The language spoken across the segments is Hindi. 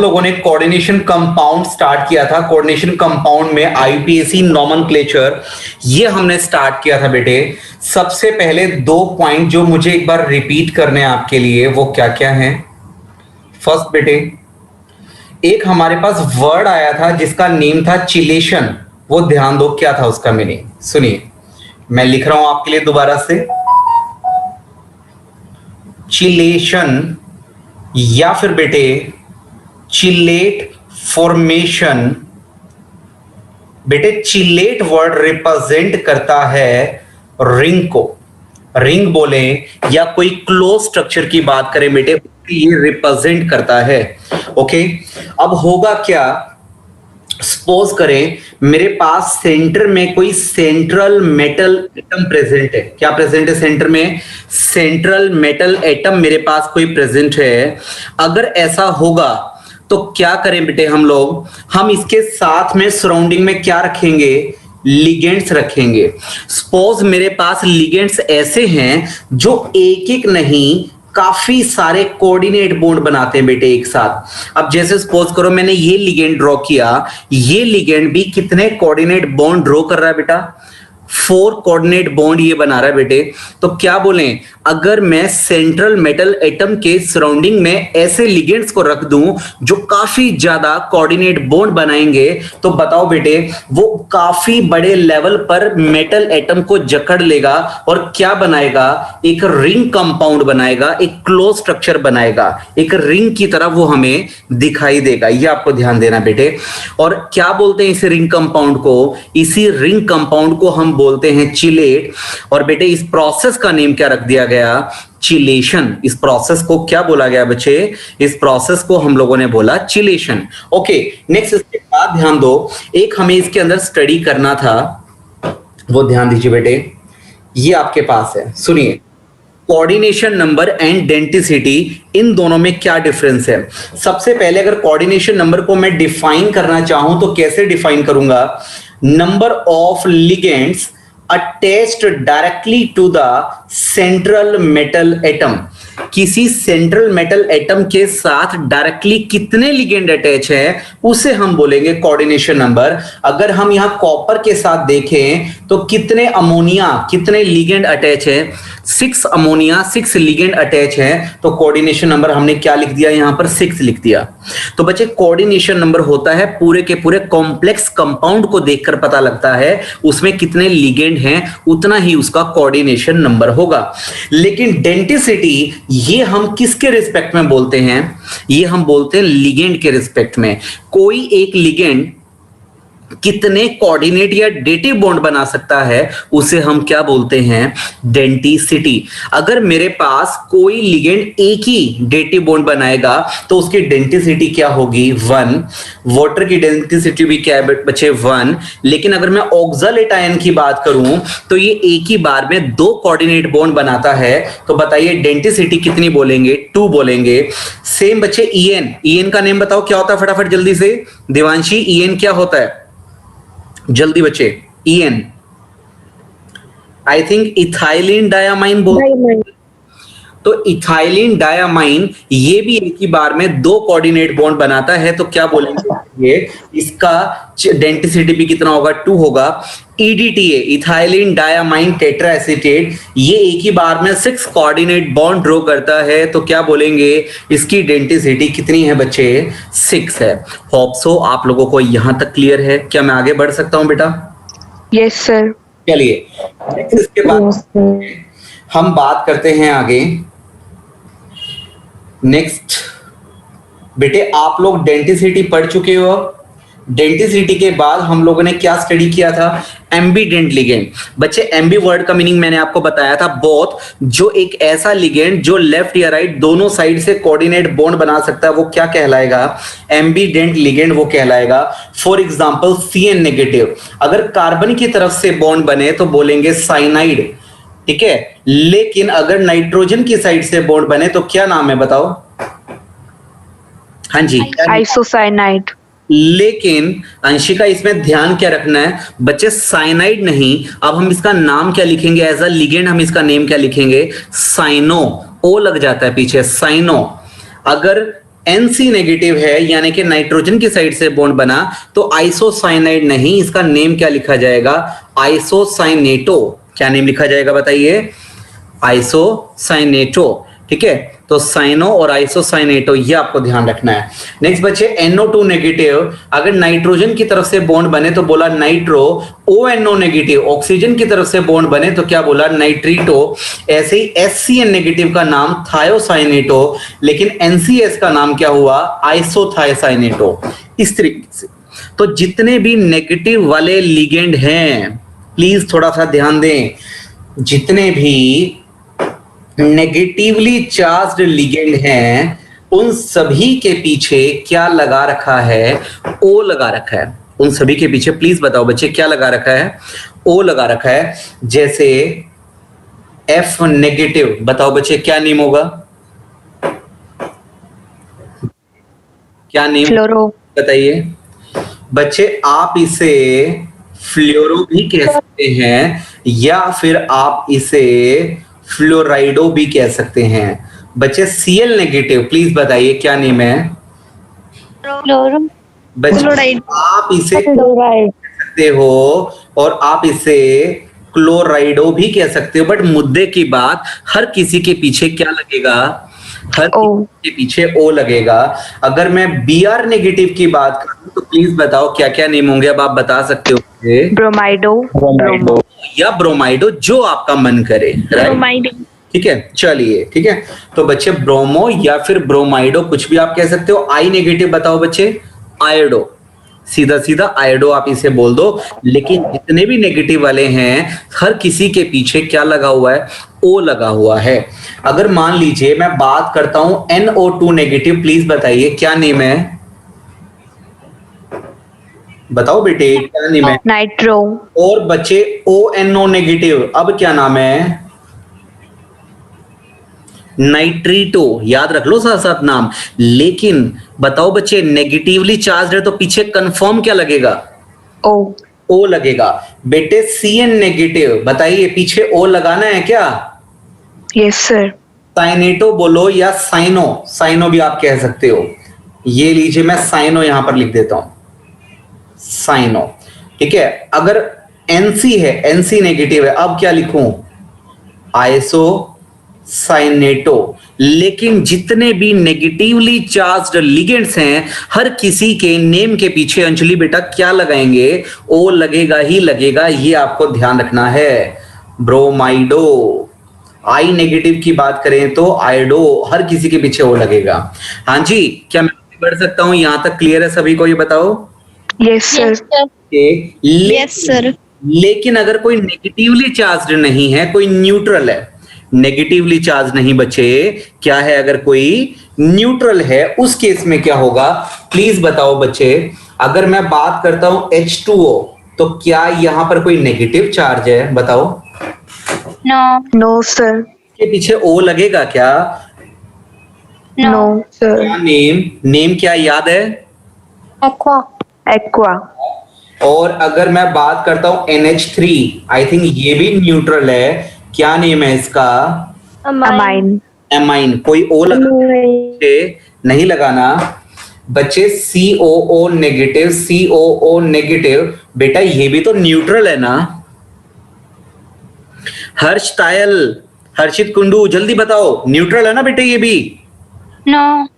हम लोगों ने कोऑर्डिनेशन कंपाउंड स्टार्ट किया था। कोऑर्डिनेशन कंपाउंड में आईपीएसी नोमेनक्लेचर ये हमने स्टार्ट किया था बेटे। सबसे पहले 2 पॉइंट जो मुझे एक बार रिपीट करने हैं आपके लिए, वो क्या क्या हैं। फर्स्ट बेटे, एक हमारे पास वर्ड आया था जिसका नेम था चिलेशन। वो ध्यान दो क्या था उसका मीनिंग। सुनिए, मैं लिख रहा हूं आपके लिए दोबारा से। चिलेशन या फिर बेटे चिलेट फॉर्मेशन। बेटे चिलेट वर्ड रिप्रेजेंट करता है रिंग को। रिंग बोले या कोई क्लोज स्ट्रक्चर की बात करें बेटे, ये रिप्रेजेंट करता है। ओके, अब होगा क्या, सपोज करें मेरे पास सेंटर में कोई सेंट्रल मेटल एटम प्रेजेंट है। क्या प्रेजेंट है सेंटर में? सेंट्रल मेटल एटम मेरे पास कोई प्रेजेंट है। अगर ऐसा होगा तो क्या करें बेटे हम लोग, हम इसके साथ में सराउंडिंग में क्या रखेंगे? लिगेंड्स रखेंगे। सपोज मेरे पास लिगेंड्स ऐसे हैं जो एक एक नहीं काफी सारे कोऑर्डिनेट बॉन्ड बनाते हैं बेटे एक साथ। अब जैसे सपोज करो मैंने ये लिगेंड ड्रॉ किया, ये लिगेंड भी कितने कोऑर्डिनेट बॉन्ड ड्रॉ कर रहा है बेटा? 4 कोऑर्डिनेट बॉन्ड ये बना रहा है बेटे। तो क्या बोलें, अगर मैं सेंट्रल मेटल एटम के सराउंडिंग में ऐसे लिगेंड्स को रख दूं जो काफी ज्यादा कोऑर्डिनेट बॉन्ड बनाएंगे, तो बताओ बेटे वो काफी बड़े लेवल पर मेटल एटम को जकड़ लेगा और क्या बनाएगा? एक रिंग कंपाउंड बनाएगा, एक क्लोज स्ट्रक्चर बनाएगा, एक रिंग की तरह वो हमें दिखाई देगा। ये आपको ध्यान देना बेटे। और क्या बोलते हैं इस रिंग कंपाउंड को? इसी रिंग कंपाउंड को हम बोलते हैं चिलेट। और बेटे इस प्रोसेस का नेम क्या रख दिया गया? चिलेशन। इस प्रोसेस को क्या बोला गया बच्चे? इस प्रोसेस को हम लोगों ने बोला चिलेशन। ओके, नेक्स्ट इसके बाद ध्यान दो, एक हमें इसके अंदर स्टडी करना था, वो ध्यान दीजिए बेटे। ये आपके पास है, सुनिए। कोऑर्डिनेशन नंबर एंड डेंटिसिटी, इन दोनों में क्या डिफरेंस है? सबसे पहले अगर कोऑर्डिनेशन नंबर को मैं डिफाइन करना चाहूं तो कैसे डिफाइन करूंगा? Number of ligands attached directly to the central metal atom। किसी सेंट्रल मेटल एटम के साथ डायरेक्टली कितने लिगेंड अटैच है उसे हम बोलेंगे कोऑर्डिनेशन नंबर। अगर हम यहां कॉपर के साथ देखें तो कितने अमोनिया, कितने लिगेंड अटैच है? 6 अमोनिया, 6 लिगेंड अटैच है। तो कोऑर्डिनेशन नंबर हमने क्या लिख दिया यहां पर? 6 लिख दिया। तो बच्चे कोऑर्डिनेशन नंबर होता है पूरे के पूरे कॉम्प्लेक्स कंपाउंड को देखकर पता लगता है उसमें कितने लिगेंड हैं, उतना ही उसका कोऑर्डिनेशन नंबर होगा। लेकिन डेंटिसिटी ये हम किसके रिस्पेक्ट में बोलते हैं? ये हम बोलते हैं लिगेंड के रिस्पेक्ट में। कोई एक लिगेंड कितने कोऑर्डिनेट या डेटिव बॉन्ड बना सकता है उसे हम क्या बोलते हैं? डेंटिसिटी। अगर मेरे पास कोई लिगेंड एक ही डेटिव बॉन्ड बनाएगा तो उसकी डेंटिसिटी क्या होगी? 1। वाटर की डेंटिसिटी भी क्या है बच्चे? 1। लेकिन अगर मैं ऑक्सलेट आयन की बात करूं तो ये एक ही बार में 2 कोऑर्डिनेट बॉन्ड बनाता है। तो बताइए डेंटिसिटी कितनी बोलेंगे? 2 बोलेंगे। सेम बच्चे ईएन, ईएन का नेम बताओ क्या होता है फटाफट जल्दी से देवांशी। ईएन क्या होता है जल्दी बच्चे? EN I think ethylene diamine बोलते। तो इथाइलिन डायामाइन ये भी एक ही बार में 2 कोऑर्डिनेट बॉन्ड बनाता है। तो क्या बोलेंगे ये? इसका डेंटिसिटी भी कितना होगा? 2 होगा। EDTA, ethylene diamine tetra acetate, ये एक ही बार में 6 कोऑर्डिनेट बॉन्ड ड्रॉ करता है। तो क्या बोलेंगे? इसकी डेंटिसिटी कितनी है बच्चे? 6 है। होप सो आप लोगों को यहां तक क्लियर है। क्या मैं आगे बढ़ सकता हूं बेटा? Yes sir. चलिए इसके बाद हम बात करते हैं आगे। नेक्स्ट बेटे आप लोग डेंटिसिटी पढ़ चुके हो। डेंटिसिटी के बाद हम लोगों ने क्या स्टडी किया था? एम्बीडेंट लिगेंड। बच्चे एम्बी वर्ड का मीनिंग मैंने आपको बताया था, बोथ, जो एक ऐसा लिगेंड जो लेफ्ट या राइट दोनों साइड से कोऑर्डिनेट बॉन्ड बना सकता है वो क्या कहलाएगा? एम्बीडेंट लिगेंड वो कहलाएगा। फॉर एग्जांपल CN नेगेटिव, अगर कार्बन की तरफ से बॉन्ड बने तो बोलेंगे साइनाइड, ठीक है। लेकिन अगर नाइट्रोजन की साइड से बॉन्ड बने तो क्या नाम है बताओ? हाँ जी, आइसोसाइनाइड। लेकिन अंशिका इसमें ध्यान क्या रखना है बच्चे? साइनाइड नहीं। अब हम इसका नाम क्या लिखेंगे? एज अ लिगेंड हम इसका नेम क्या लिखेंगे? साइनो। ओ लग जाता है पीछे, साइनो। अगर NC नेगेटिव है यानी कि नाइट्रोजन की साइड से बॉन्ड बना, तो आइसोसाइनाइड नहीं, इसका नेम क्या लिखा जाएगा? आइसोसाइनेटो। क्या नेम लिखा जाएगा बताइए? आइसोसाइनेटो। ठीक है, तो साइनो और आइसोसाइनेटो, ये आपको ध्यान रखना है। नेक्स्ट बच्चे NO2 नेगेटिव, अगर नाइट्रोजन की तरफ से बॉन्ड बने तो बोला नाइट्रो। ONO नेगेटिव, ऑक्सीजन की तरफ से बॉन्ड बने तो क्या बोला? नाइट्रीटो। ऐसे ही SCN नेगेटिव का नाम थायोसाइनेटो, लेकिन NCS का नाम क्या हुआ? आइसोथायोसाइनेटो। इस तरीके से तो जितने भी नेगेटिव वाले लिगेंड हैं, प्लीज थोड़ा सा ध्यान दें, जितने भी नेगेटिवली चार्ज्ड लिगेंड हैं उन सभी के पीछे क्या लगा रखा है? O लगा रखा है। उन सभी के पीछे प्लीज बताओ बच्चे क्या लगा रखा है? O लगा रखा है। जैसे F नेगेटिव, बताओ बच्चे क्या नेम होगा? क्या नेम फ्लोरो। बताइए बच्चे। आप इसे फ्लोरो भी कह सकते हैं या फिर आप इसे फ्लोराइडो भी कह सकते हैं। बच्चे Cl नेगेटिव, प्लीज बताइए क्या नेम है? बच्चे आप इसे कह सकते हो और आप इसे क्लोराइडो भी कह सकते हो, बट मुद्दे की बात, हर किसी के पीछे क्या लगेगा? हर किसी के पीछे O लगेगा। अगर मैं Br नेगेटिव की बात करूं तो प्लीज बताओ क्या क्या नेम होंगे? अब आप बता सकते हो ब्रोमाइडो या ब्रोमाइडो, जो आपका मन करे। ब्रोमाइडो, ठीक है, चलिए ठीक है। तो बच्चे ब्रोमो या फिर ब्रोमाइडो, कुछ भी आप कह सकते हो। I नेगेटिव बताओ बच्चे? आयोडो, सीधा सीधा आयोडो आप इसे बोल दो। लेकिन जितने भी नेगेटिव वाले हैं हर किसी के पीछे क्या लगा हुआ है? O लगा हुआ है। अगर मान लीजिए मैं बात करता हूं NO2 नेगेटिव, प्लीज बताइए क्या नेम है? बताओ बेटे क्या नेम है? नाइट्रो। और बच्चे ONO नेगेटिव, अब क्या नाम है? नाइट्रीटो। याद रख लो साथ साथ नाम। लेकिन बताओ बच्चे नेगेटिवली चार्ज है तो पीछे कंफर्म क्या लगेगा? O लगेगा। बेटे CN नेगेटिव, बताइए पीछे O लगाना है क्या? Yes sir. साइनेटो बोलो या साइनो, साइनो भी आप कह सकते हो। ये लीजिए मैं साइनो यहां पर लिख देता हूं, साइनो। ठीक है, अगर NC है, NC नेगेटिव है, अब क्या लिखूं? आइसो साइनेटो। लेकिन जितने भी नेगेटिवली चार्ज्ड लिगेंड्स हैं हर किसी के नेम के पीछे अंजलि बेटा क्या लगाएंगे? O लगेगा ही लगेगा, ये आपको ध्यान रखना है। ब्रोमाइडो। I नेगेटिव की बात करें तो आयोडो, हर किसी के पीछे O लगेगा। हाँ जी, क्या मैं बढ़ सकता हूं? यहां तक क्लियर है सभी को? ये बताओ। Yes sir. Yes sir. लेकिन अगर कोई नेगेटिवली चार्ज्ड नहीं है, कोई न्यूट्रल है, नेगेटिवली चार्ज नहीं बचे, क्या है? अगर कोई न्यूट्रल है उस केस में क्या होगा? प्लीज बताओ बच्चे। अगर मैं बात करता हूं H2O, तो क्या यहां पर कोई नेगेटिव चार्ज है? बताओ। No sir. के पीछे O लगेगा क्या? No sir. क्या नेम क्या याद है? एक्वा। और अगर मैं बात करता हूं NH3, आई थिंक ये भी न्यूट्रल है, क्या नेम है इसका? अमाइन। एमाइन। कोई O नहीं लगाना बच्चे। COO नेगेटिव, COO नेगेटिव, बेटा ये भी तो न्यूट्रल है ना? हर्ष तायल, हर्षित कुंडू, जल्दी बताओ, न्यूट्रल है ना बेटे ये भी? नो।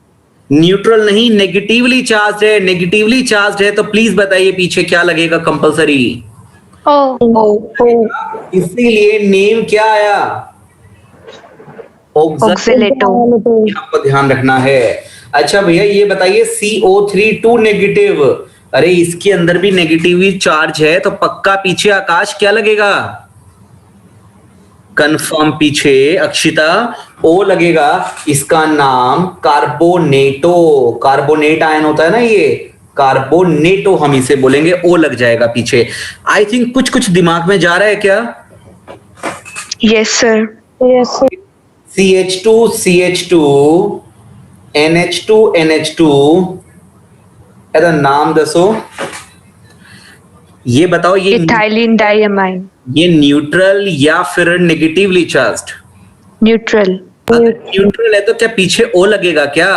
न्यूट्रल नहीं, नेगेटिवली चार्ज है। नेगेटिवली चार्ज है तो प्लीज बताइए पीछे क्या लगेगा कंपलसरी? इसीलिए नेम क्या आया? ऑक्सिलेटो। आपको ध्यान रखना है। अच्छा भैया ये बताइए CO3 नेगेटिव, अरे इसके अंदर भी नेगेटिव चार्ज है तो पक्का पीछे आकाश क्या लगेगा? कंफर्म पीछे अक्षिता O लगेगा। इसका नाम कार्बोनेटो, कार्बोनेट आयन होता है ना, ये कार्बोनेटो हम इसे बोलेंगे, O लग जाएगा पीछे। आई थिंक कुछ कुछ दिमाग में जा रहा है क्या? Yes sir. CH2 CH2 NH2 NH2, ਇਹਦਾ नाम दसो। ये बताओ ये इथाइलिन डाइअमाइन। ये न्यूट्रल या फिर नेगेटिवली चार्ज्ड? न्यूट्रल। अगर न्यूट्रल है तो क्या पीछे O लगेगा क्या?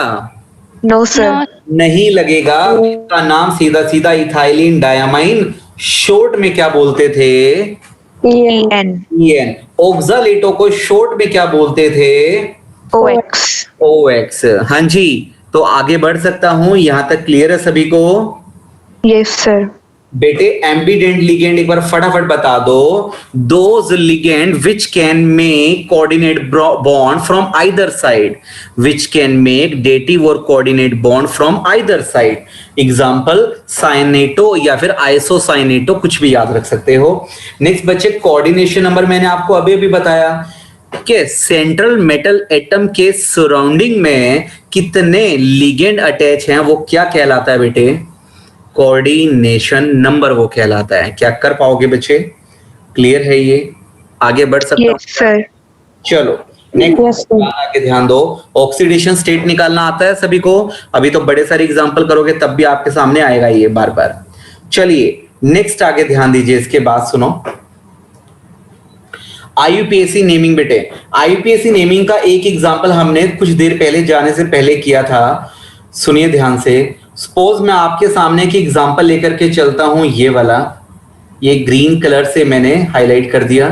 No, sir. नहीं लगेगा। इसका नाम सीधा सीधा इथाइलिन डायमाइन, शॉर्ट में क्या बोलते थे? EN. EN। ऑक्सालेटो को शॉर्ट में क्या बोलते थे? OX. OX। हाँ जी, तो आगे बढ़ सकता हूं, यहां तक क्लियर है सभी को? Yes, sir. बेटे एम्बिडेंट लिगेंड एक बार फटाफट बता दो। Those ligand which can make coordinate bond from either side, which can make dative और coordinate bond from either side. Example cyanato या फिर आइसोसाइनेटो, कुछ भी याद रख सकते हो। नेक्स्ट बच्चे, कोऑर्डिनेशन नंबर मैंने आपको अभी अभी बताया कि सेंट्रल मेटल एटम के सराउंडिंग में कितने लिगेंड अटैच हैं, वो क्या कहलाता है बेटे? कोऑर्डिनेशन नंबर वो कहलाता है। क्या कर पाओगे बच्चे? क्लियर है ये? आगे बढ़ सकता हूं? Yes, sir. चलो नेक्स्ट आगे ध्यान दो। ऑक्सीडेशन स्टेट निकालना आता है सभी को? अभी तो बड़े सारे एग्जांपल करोगे तब भी आपके सामने आएगा ये बार बार। चलिए नेक्स्ट आगे ध्यान दीजिए, इसके बाद सुनो। आईयूपीएसी नेमिंग बेटे, आईयूपीएसी नेमिंग का एक एग्जांपल हमने कुछ देर पहले जाने से पहले किया था, सुनिए ध्यान से। सपोज मैं आपके सामने की एग्जांपल लेकर के चलता हूं, ये वाला, ये ग्रीन कलर से मैंने हाईलाइट कर दिया।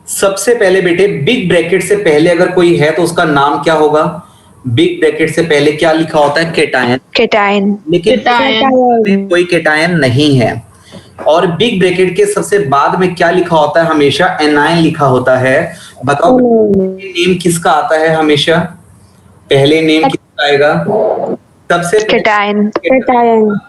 सबसे पहले बेटे बिग ब्रैकेट से पहले अगर कोई है तो उसका नाम क्या होगा? बिग ब्रैकेट से पहले क्या लिखा होता है? केटायन। Cation. लेकिन कोई केटायन नहीं है। और बिग ब्रैकेट के सबसे बाद में क्या लिखा होता है? हमेशा एनायन लिखा होता है। बताओ नेम किसका आता है हमेशा? पहले नेम किसका आएगा? सबसे Cation.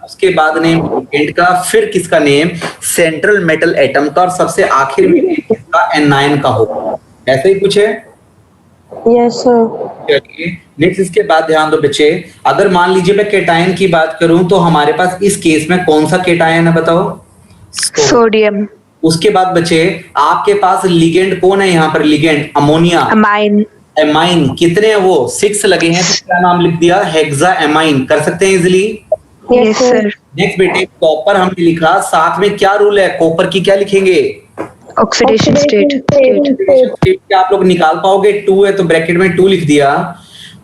उसके बाद नेम लिगेंड का, फिर किसका नेम? सेंट्रल मेटल एटम का, और सबसे आखिर में किसका? एनायन का होगा। ऐसा ही कुछ है? Yes sir. चलिए नेक्स्ट, इसके बाद ध्यान दो बच्चे। अगर मान लीजिए मैं केटायन की बात करूं तो हमारे पास इस केस में कौन सा केटायन है बताओ? Sodium. उसके बाद बच्चे आपके पास लिगेंड कौन है? यहाँ पर लिगेंड अमोनिया, Amine. एमाइन। कितने हैं वो? 6 लगे हैं, तो क्या नाम लिख दिया? Hexa amine. कर सकते हैं इजिली। Yes, sir. नेक्स्ट बेटे, कॉपर हमने लिखा, साथ में क्या रूल है? कॉपर की क्या लिखेंगे? Oxidation state. क्या आप लोग निकाल पाओगे? 2 है तो ब्रैकेट में 2 लिख दिया।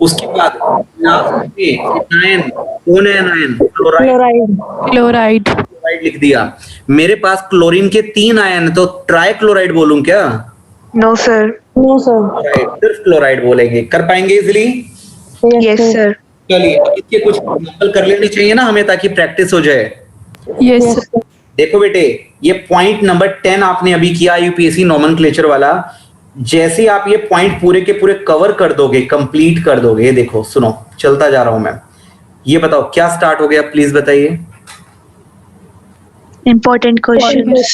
उसके बाद लास्ट में एनायन, कौन है एनायन? क्लोराइड। क्लोराइड लिख दिया। मेरे पास क्लोरीन के 3 आयन, तो ट्राई क्लोराइड बोलूं क्या? No, sir. No sir. सिर्फ क्लोराइड बोलेंगे। कर पाएंगे इजिली? Yes, sir. चलिए इसके कुछ एग्जांपल कर लेने चाहिए ना हमें, ताकि प्रैक्टिस हो जाए। Yes sir. देखो बेटे, ये पॉइंट नंबर 10 आपने अभी किया यूपीएससी नोमेनक्लेचर वाला। जैसे ही आप ये पॉइंट पूरे के पूरे कवर कर दोगे, कंप्लीट कर दोगे, देखो सुनो, चलता जा रहा हूं मैं। ये बताओ क्या स्टार्ट हो गया, प्लीज बताइए। Important questions.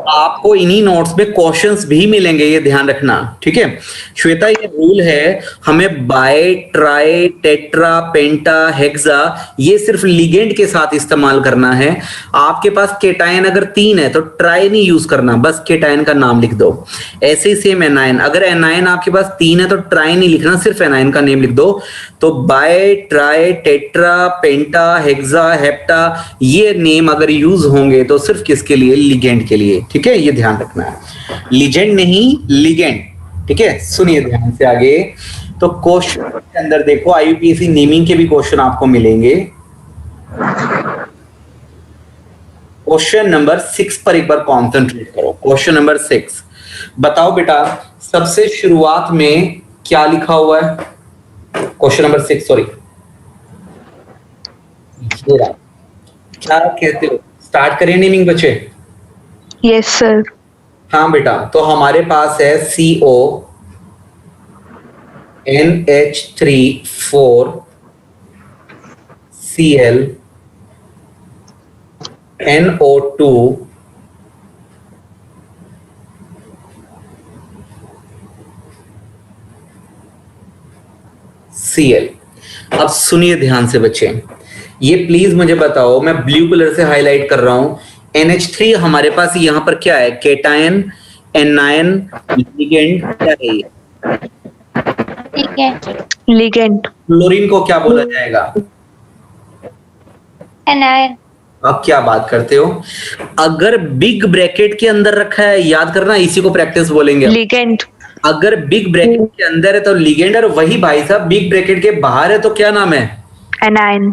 आपको इन्हीं नोट्स में क्वेश्चंस भी मिलेंगे, ये ध्यान रखना, ठीक है। श्वेता, ये रूल है, हमें बाय, ट्राई, टेट्रा, पेंटा, हेक्सा ये सिर्फ लिगेंड के साथ इस्तेमाल करना है। आपके पास केटायन अगर 3 है तो ट्राई नहीं यूज करना, बस केटायन का नाम लिख दो। ऐसे ही सेम एनायन, अगर एनायन आपके पास 3 है तो ट्राई नहीं लिखना, सिर्फ एनायन का नेम लिख दो। तो बाय, ट्राई, टेट्रा, पेंटा, हेक्सा, हेप्टा ये नेम अगर यूज होंगे तो सिर्फ किसके लिए? लिगेंड के लिए, ठीक है। ये ध्यान रखना है, लिजेंड नहीं लिगेंड, ठीक है। सुनिए ध्यान से आगे। तो क्वेश्चन के अंदर देखो, आईयूपीएसी नेमिंग के भी क्वेश्चन आपको मिलेंगे। क्वेश्चन नंबर 6 पर एक बार कॉन्सेंट्रेट करो। क्वेश्चन नंबर 6, बताओ बेटा सबसे शुरुआत में क्या लिखा हुआ है? क्वेश्चन नंबर 6, सॉरी, क्या कहते हो? स्टार्ट करें नेमिंग बच्चे? Yes, sir. हाँ बेटा, तो हमारे पास है CO, NH3 Cl, NO2, Cl। अब सुनिए ध्यान से बच्चे, ये प्लीज मुझे बताओ, मैं ब्लू कलर से हाईलाइट कर रहा हूं। NH3 हमारे पास यहां पर क्या है? केटायन, एनायन, लिगेंड, क्या है ये? ठीक है। Ligand. क्लोरीन को क्या बोला जाएगा? Anion. अब क्या बात करते हो? अगर बिग ब्रैकेट के अंदर रखा है, याद करना, इसी को प्रैक्टिस बोलेंगे। Ligand. अगर बिग ब्रैकेट के अंदर है तो लिगेंड, और वही भाई साहब बिग ब्रैकेट के बाहर है तो क्या नाम है? Anion.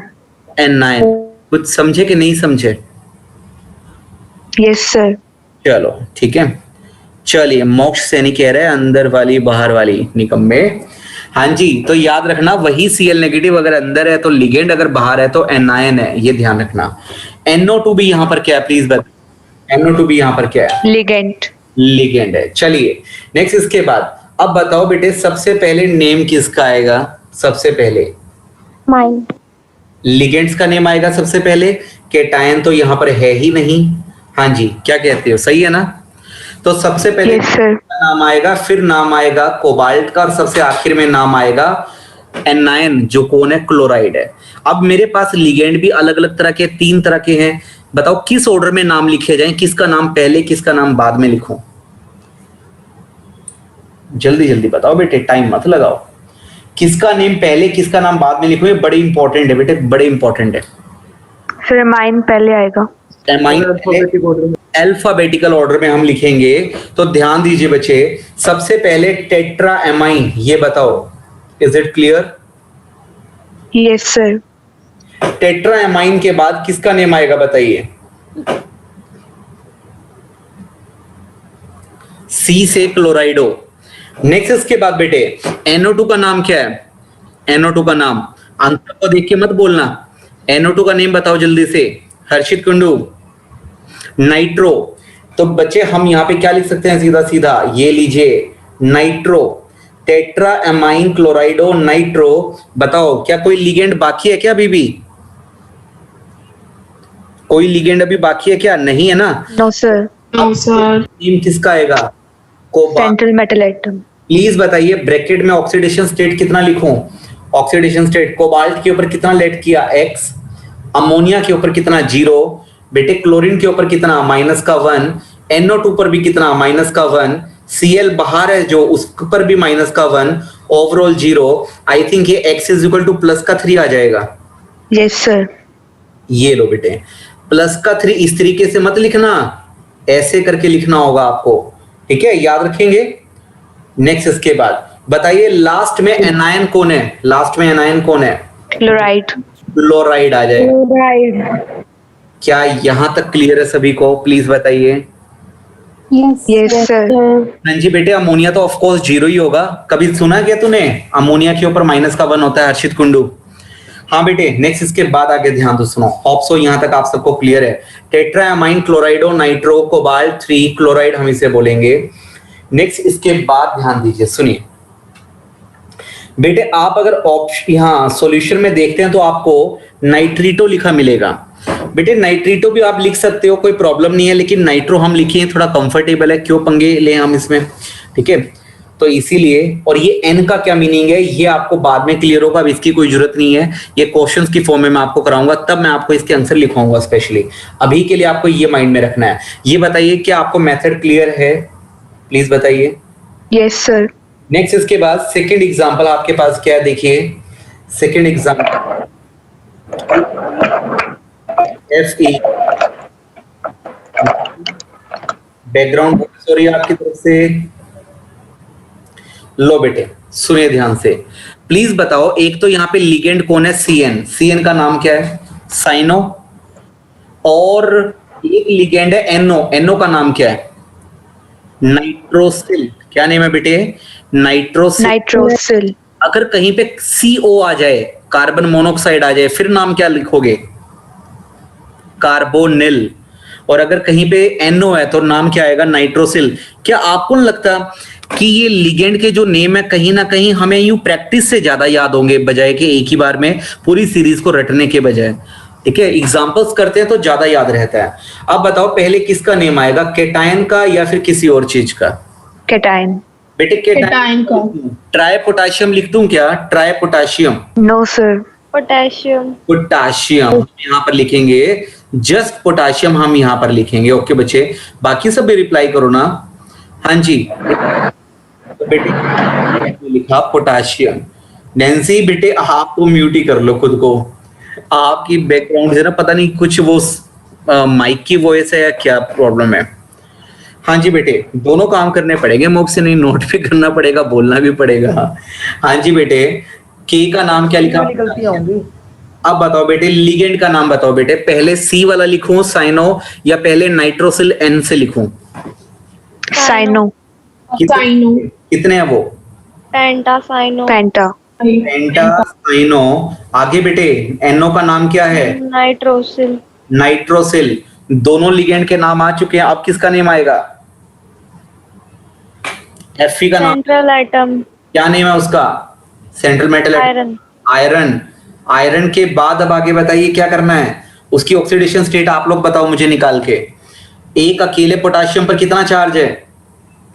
एनायन। कुछ समझे कि नहीं समझे? Yes, sir. चलो ठीक है, चलिए मोक्ष सैनी कह रहे हैं अंदर वाली बाहर वाली निकम्मे। हाँ जी, तो याद रखना वही Cl नेगेटिव अगर अंदर है तो लिगेंड, अगर बाहर है तो एनायन है, ये ध्यान रखना। NO2 भी यहाँ पर क्या है प्लीज बताओ, NO2 भी यहाँ पर क्या है? Ligand. लिगेंड है। चलिए नेक्स्ट, इसके बाद अब बताओ बेटे सबसे पहले नेम किसका आएगा? सबसे पहले Mine. लिगेंड्स का नेम आएगा सबसे पहले, केटायन तो यहाँ पर है ही नहीं। हाँ जी, क्या कहते हो, सही है ना? तो सबसे पहले Yes, sir. नाम आएगा, फिर नाम आएगा कोबाल्ट का, और सबसे आखिर में नाम आएगा एनायन, जो कौन है? क्लोराइड है। अब मेरे पास लिगेंड भी अलग अलग तरह के, 3 तरह के हैं। बताओ किस ऑर्डर में नाम लिखे जाएं, किसका नाम पहले किसका नाम बाद में लिखूं? जल्दी जल्दी बताओ बेटे, टाइम मत लगाओ। किसका नेम पहले किसका नाम बाद में लिखूं? ये बड़े इंपॉर्टेंट है बेटे, बड़े इंपॉर्टेंट है। फिर mine पहले आएगा। एमाइन अल्फाबेटिकल ऑर्डर में हम लिखेंगे। तो ध्यान दीजिए बच्चे, सबसे पहले टेट्रा एमाइन, ये बताओ, is it clear? Yes, sir. Tetra amine के बाद किसका नेम आएगा बताइए? सी से क्लोराइडो। नेक्स्ट इसके बाद बेटे NO2 का नाम क्या है? NO2 का नाम, अंतर को देख के मत बोलना। NO2 का नेम बताओ जल्दी से, हर्षित कुंडू। नाइट्रो। तो बच्चे हम यहाँ पे क्या लिख सकते हैं? सीधा सीधा ये लीजिए, नाइट्रो, टेट्रा एमाइन क्लोराइडो नाइट्रो। बताओ क्या कोई लिगेंड बाकी है क्या? अभी भी कोई लिगेंड अभी बाकी है क्या? नहीं है ना? No, sir. No, sir. Name किसका आएगा? Cobalt. Central metal atom. Please बताइए ब्रैकेट में ऑक्सीडेशन स्टेट कितना लिखूं? ऑक्सीडेशन स्टेट कोबाल्ट के ऊपर कितना लेट किया? X। अमोनिया के ऊपर कितना? 0। बेटे क्लोरीन के ऊपर कितना? -1। NO2 पर भी कितना? -1। Cl बाहर है जो, उस पर भी -1। ओवरऑल 0। आई थिंक ये X इज इक्वल टू +3 आ जाएगा। Yes, sir. ये लो बेटे, +3 इस तरीके से मत लिखना, ऐसे करके लिखना होगा आपको, ठीक है? याद रखेंगे। नेक्स्ट इसके बाद बताइए लास्ट में एनायन कौन है? लास्ट में एनायन कौन है? Chloride. क्लोराइड आ जाएगा। Chloride. क्या यहां तक क्लियर है सभी को? प्लीज बताइए। Yes, sir. हाँ जी बेटे, अमोनिया तो ऑफ कोर्स 0 ही होगा। कभी सुना क्या तूने अमोनिया के ऊपर -1 होता है? हर्षित कुंडू। हाँ बेटे, नेक्स्ट इसके बाद आगे ध्यान तो सुनो। ऑप्सो यहां तक आप सबको क्लियर है। Tetra amine क्लोराइडो nitro cobalt 3 chloride हम इसे बोलेंगे। नेक्स्ट इसके बाद ध्यान दीजिए, सुनिए बेटे, आप अगर यहाँ सॉल्यूशन में देखते हैं तो आपको नाइट्रीटो लिखा मिलेगा। बेटे नाइट्रीटो भी आप लिख सकते हो, कोई प्रॉब्लम नहीं है, लेकिन नाइट्रो हम लिखे थोड़ा कंफर्टेबल है, क्यों पंगे ले हम इसमें, ठीक है? तो इसीलिए, और ये एन का क्या मीनिंग है ये आपको बाद में क्लियर होगा, अब इसकी कोई जरूरत नहीं है, ये क्वेश्चंस की फॉर्म में मैं आपको कराऊंगा, तब मैं आपको इसके आंसर लिखवाऊंगा स्पेशली। अभी के लिए आपको ये माइंड में रखना है। ये बताइए क्या आपको मेथड क्लियर है? प्लीज बताइए। Yes, sir. नेक्स्ट इसके बाद सेकंड एग्जांपल आपके पास क्या है? देखिए second example Fe। Background sorry आपकी तरफ से। लो बेटे सुनिए ध्यान से, प्लीज बताओ, एक तो यहाँ पे लिगेंड कौन है? CN का नाम क्या है? साइनो। और एक लिगेंड है NO का नाम क्या है? नाइट्रोसिल। क्या नेम है बेटे? नाइट्रोसिल। Nitrosyl. अगर कहीं पे CO आ जाए, कार्बन मोनोऑक्साइड आ जाए, फिर नाम क्या लिखोगे? कार्बोनिल। और अगर कहीं पे NO है तो नाम क्या आएगा? नाइट्रोसिल। क्या आपको नहीं लगता कि ये लिगेंड के जो नेम है कहीं ना कहीं हमें यूं प्रैक्टिस से ज्यादा याद होंगे, बजाय कि एक ही बार में पूरी सीरीज को रटने के बजाय, ठीक है? एग्जांपल्स करते हैं तो ज्यादा याद रहता है। अब बताओ पहले किसका नेम आएगा, केटायन का या फिर किसी और चीज का? Cation. बेटे केटायन का ट्राई पोटाशियम लिख दूं क्या? Try potassium. No, sir. Potassium. Potassium यहाँ पर लिखेंगे, जस्ट पोटाशियम हम यहाँ पर लिखेंगे। ओके बच्चे, बाकी सब भी रिप्लाई करो ना। हाँ जी, तो बेटे लिखा पोटाशियम। नैन्सी बेटे आप तो म्यूट ही कर लो खुद को, आपकी बैकग्राउंड से ना पता नहीं कुछ वो माइक की वॉइस है या क्या प्रॉब्लम है। हाँ जी बेटे, दोनों काम करने पड़ेंगे, मुख से नहीं, नोट भी करना पड़ेगा, बोलना भी पड़ेगा। हाँ जी बेटे, के का नाम क्या लिखा? अब बताओ बेटे लिगेंड का नाम बताओ बेटे, पहले सी वाला लिखूं साइनो या पहले नाइट्रोसिल एन से लिखूं? साइनो। साइनो। कितने हैं वो? पेंटासाइनो। पेंटा। पेंटा साइनो। आगे बेटे एनओ का नाम क्या है? नाइट्रोसिल। नाइट्रोसिल। दोनों लिगेंड के नाम आ चुके हैं, अब किसका नेम आएगा? एफई का नाम सेंट्रल एटम। क्या नेम है उसका? Central metal iron. Iron. Iron के बाद अब आगे बताइए क्या करना है? उसकी ऑक्सीडेशन स्टेट आप लोग बताओ मुझे निकाल के। एक अकेले पोटाशियम पर कितना चार्ज है?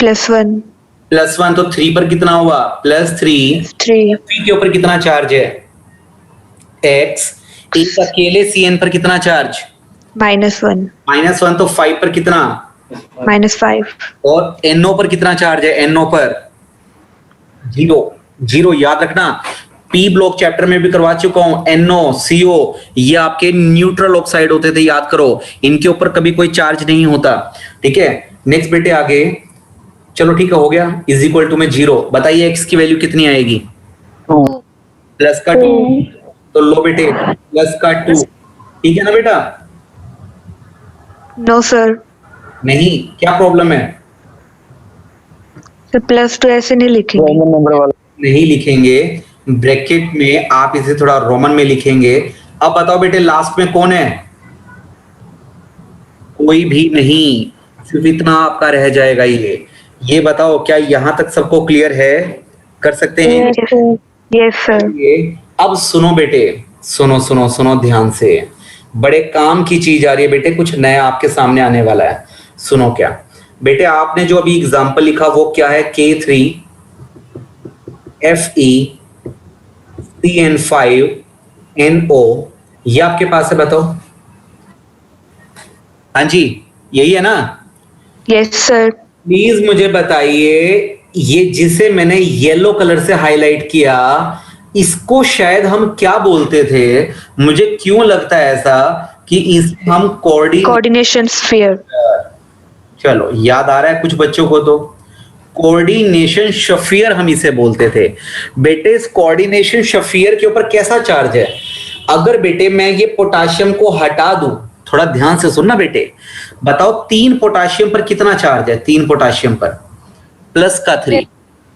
+1। +1, तो 3 पर कितना हुआ? +3। 3। Fe के ऊपर कितना चार्ज है? X। एक अकेले CN पर कितना चार्ज? -1। -1, तो 5 पर कितना? -5। और NO पर कितना चार्ज है? NO पर 0। 0 याद रखना, पी ब्लॉक चैप्टर में भी करवा चुका हूं। NO CO ये आपके न्यूट्रल ऑक्साइड होते थे, याद करो, इनके ऊपर कभी कोई चार्ज नहीं होता। ठीक है, नेक्स्ट बेटे आगे चलो। ठीक है, हो गया। इज इक्वल टू में 0। बताइए x की वैल्यू कितनी आएगी? प्लस का 2। तो लो बेटे प्लस का 2। ठीक है ना बेटा? No sir. नहीं, क्या प्रॉब्लम है? सर +2 ऐसे नहीं लिखेंगे। नहीं लिखेंगे, ब्रैकेट में आप इसे थोड़ा रोमन में लिखेंगे। अब बताओ बेटे लास्ट में कौन है? कोई भी नहीं, सिर्फ इतना आपका रह जाएगा। ये बताओ क्या यहां तक सबको क्लियर है? कर सकते हैं? Yes sir. अब सुनो बेटे, सुनो सुनो सुनो ध्यान से, बड़े काम की चीज आ रही है बेटे, कुछ नया आपके सामने आने वाला है। सुनो क्या बेटे, आपने जो अभी एग्जांपल लिखा वो क्या है? K3FeCN5NO, ये आपके पास है, बताओ। हाँ जी, यही है ना? Yes sir. प्लीज मुझे बताइए, ये जिसे मैंने येलो कलर से हाईलाइट किया, इसको शायद हम क्या बोलते थे? मुझे क्यों लगता है ऐसा कि इसे हम कोऑर्डिनेशन स्फीयर। चलो याद आ रहा है कुछ बच्चों को, तो कोऑर्डिनेशन शफियर हम इसे बोलते थे। बेटे इस कोऑर्डिनेशन शफियर के ऊपर कैसा चार्ज है? अगर बेटे मैं ये पोटाशियम को हटा दूं, थोड़ा ध्यान से सुनना बेटे, बताओ 3 पोटाशियम पर कितना चार्ज है? 3 पोटाशियम पर प्लस का 3।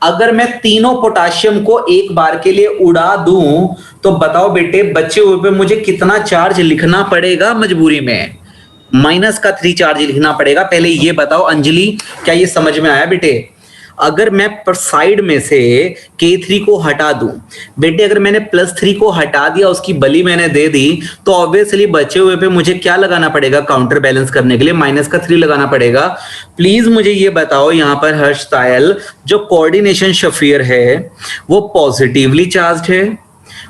अगर मैं तीनों पोटाशियम को एक बार के लिए उड़ा दूं तो बताओ बेटे बचे हुए पे मुझे कितना चार्ज लिखना पड़ेगा? मजबूरी में -3 चार्ज लिखना पड़ेगा। पहले ये बताओ अंजलि, क्या ये समझ में आया बेटे? अगर मैं साइड में से K3 को हटा दूं बेटे, अगर मैंने +3 को हटा दिया, उसकी बली मैंने दे दी, तो ऑब्वियसली बचे हुए पे मुझे क्या लगाना पड़ेगा? काउंटर बैलेंस करने के लिए -3 लगाना पड़ेगा। प्लीज मुझे ये बताओ यहां पर हर्ष तायल, जो कोऑर्डिनेशन शफियर है वो पॉजिटिवली चार्ज्ड है,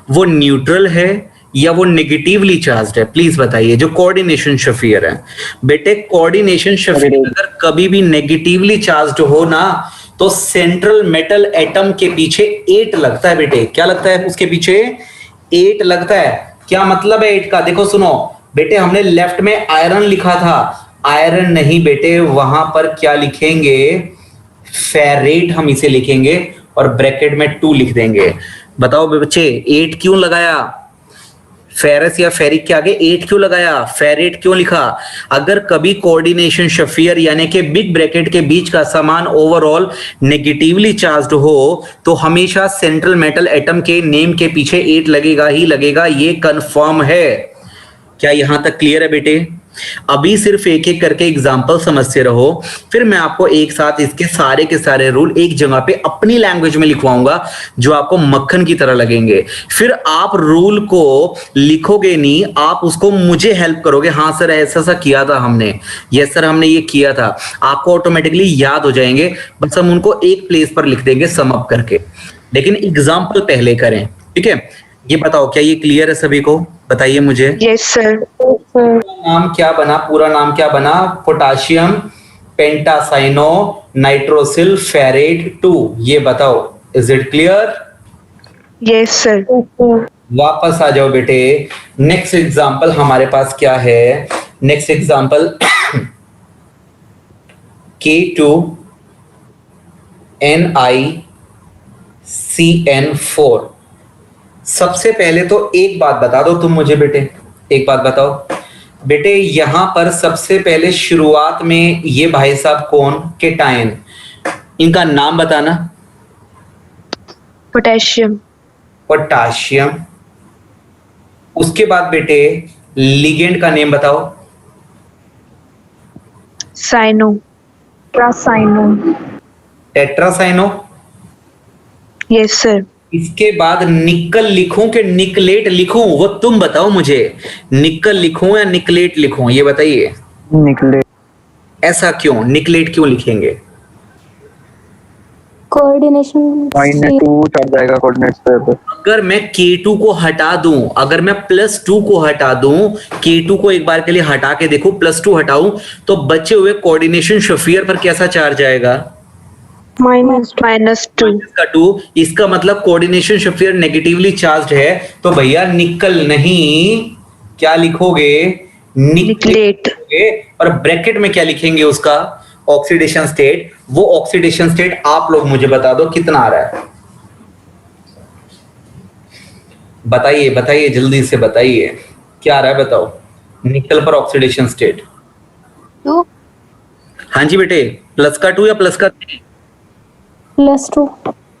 वो न्यूट्रल है, या वो नेगेटिवली चार्ज्ड है? प्लीज बताइए। जो कोऑर्डिनेशन शफियर है बेटे, कोऑर्डिनेशन शफियर अगर कभी भी नेगेटिवली चार्ज्ड हो ना, तो सेंट्रल मेटल एटम के पीछे 8 लगता है बेटे। क्या लगता है उसके पीछे? 8 लगता है। क्या मतलब है 8 का? देखो सुनो बेटे, हमने लेफ्ट में आयरन लिखा था, आयरन नहीं बेटे, वहां पर क्या लिखेंगे? फेरेट हम इसे लिखेंगे और ब्रैकेट में 2 लिख देंगे। बताओ बच्चे 8 क्यों लगाया? फेरस या फेरिक के आगे 8 क्यों लगाया? फेरेट क्यों लिखा? अगर कभी कोऑर्डिनेशन शफियर यानी कि बिग ब्रैकेट के बीच का सामान ओवरऑल नेगेटिवली चार्ज्ड हो तो हमेशा सेंट्रल मेटल एटम के नेम के पीछे 8 लगेगा ही लगेगा, ये कंफर्म है। क्या यहां तक क्लियर है बेटे? अभी सिर्फ एक एक करके एग्जांपल समझते रहो, फिर मैं आपको एक साथ इसके सारे के सारे रूल एक जगह पे अपनी लैंग्वेज में लिखवाऊंगा जो आपको मक्खन की तरह लगेंगे। फिर आप रूल को लिखोगे नहीं, आप उसको मुझे हेल्प करोगे, हाँ सर ऐसा ऐसा किया था हमने, यस सर हमने ये किया था, आपको ऑटोमेटिकली याद हो जाएंगे। बस हम उनको एक प्लेस पर लिख देंगे सम अप करके, लेकिन एग्जाम्पल पहले करें। ठीक है, ये बताओ क्या ये क्लियर है सभी को? बताइए मुझे। Yes sir. नाम क्या बना? पूरा नाम क्या बना? Potassium pentacyano nitrosyl ferrate 2। ये बताओ, is it clear? Yes sir. वापस आ जाओ बेटे। नेक्स्ट एग्जांपल हमारे पास क्या है? Next example K2NiCN4। सबसे पहले तो एक बात बता दो तुम मुझे बेटे, एक बात बताओ बेटे, यहां पर सबसे पहले शुरुआत में ये भाई साहब कौन, केटायन, इनका नाम बताना। Potassium, potassium. उसके बाद बेटे लिगेंड का नेम बताओ। Cyano, cyano, tetracyano. Yes sir. इसके बाद निकल लिखूं कि निकलेट लिखूं, वो तुम बताओ मुझे, निकल लिखूं या निकलेट लिखूं, ये बताइए। निकले ऐसा क्यों, निकलेट क्यों लिखेंगे? कोऑर्डिनेशन -2 चढ़ जाएगा कोऑर्डिनेट्स पे। अगर मैं K2 को हटा दूं, अगर मैं +2 को हटा दूं, K2 को एक बार के लिए हटा के देखो, +2 हटाऊं, तो बचे हुए कोऑर्डिनेशन स्फीयर पर कैसा चार्ज आएगा? -2। का 2। इसका मतलब कोऑर्डिनेशन स्फीयर नेगेटिवली चार्ज है, तो भैया निकल नहीं, क्या लिखोगे? निकलेट। और ब्रैकेट में क्या लिखेंगे उसका? Oxidation state. वो ऑक्सीडेशन स्टेट आप लोग मुझे बता दो कितना आ रहा है, बताइए बताइए जल्दी से बताइए, क्या आ रहा है बताओ। निकल पर ऑक्सीडेशन स्टेट 2 हाँ जी बेटे, प्लस का 2 या प्लस का 3? +2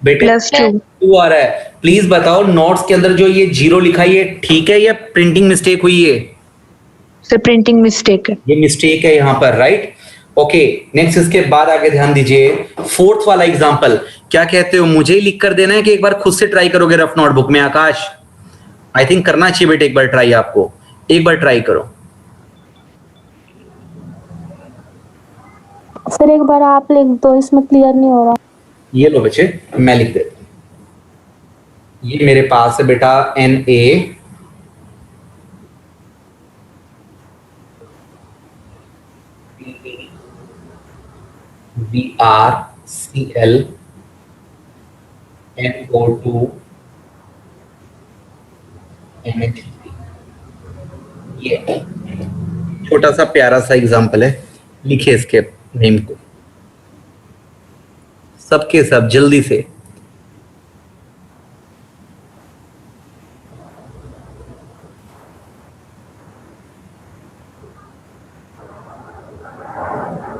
बेटे +2। 2 आ रहा है। प्लीज बताओ नोट्स के अंदर जो ये 0 लिखा है ये ठीक है या प्रिंटिंग मिस्टेक हुई है? सर प्रिंटिंग मिस्टेक है। ये मिस्टेक है यहाँ पर, राइट? ओके, नेक्स्ट इसके बाद आगे ध्यान दीजिए, फोर्थ वाला एग्जांपल। क्या कहते हो, मुझे ही लिख कर देना है कि एक बार खुद से ट्राई करोगे रफ नोटबुक में? आकाश, आई थिंक करना चाहिए बेटे एक बार ट्राई, आपको एक बार ट्राई करो। सर एक बार आप लिख दो, इसमें क्लियर नहीं हो रहा। ये लो बच्चे, मैं लिख देता हूं। ये मेरे पास है बेटा Na BrCl NO2 Na3। ये छोटा सा प्यारा सा एग्जांपल है, लिखिए इसके नेम को सबके सब जल्दी से।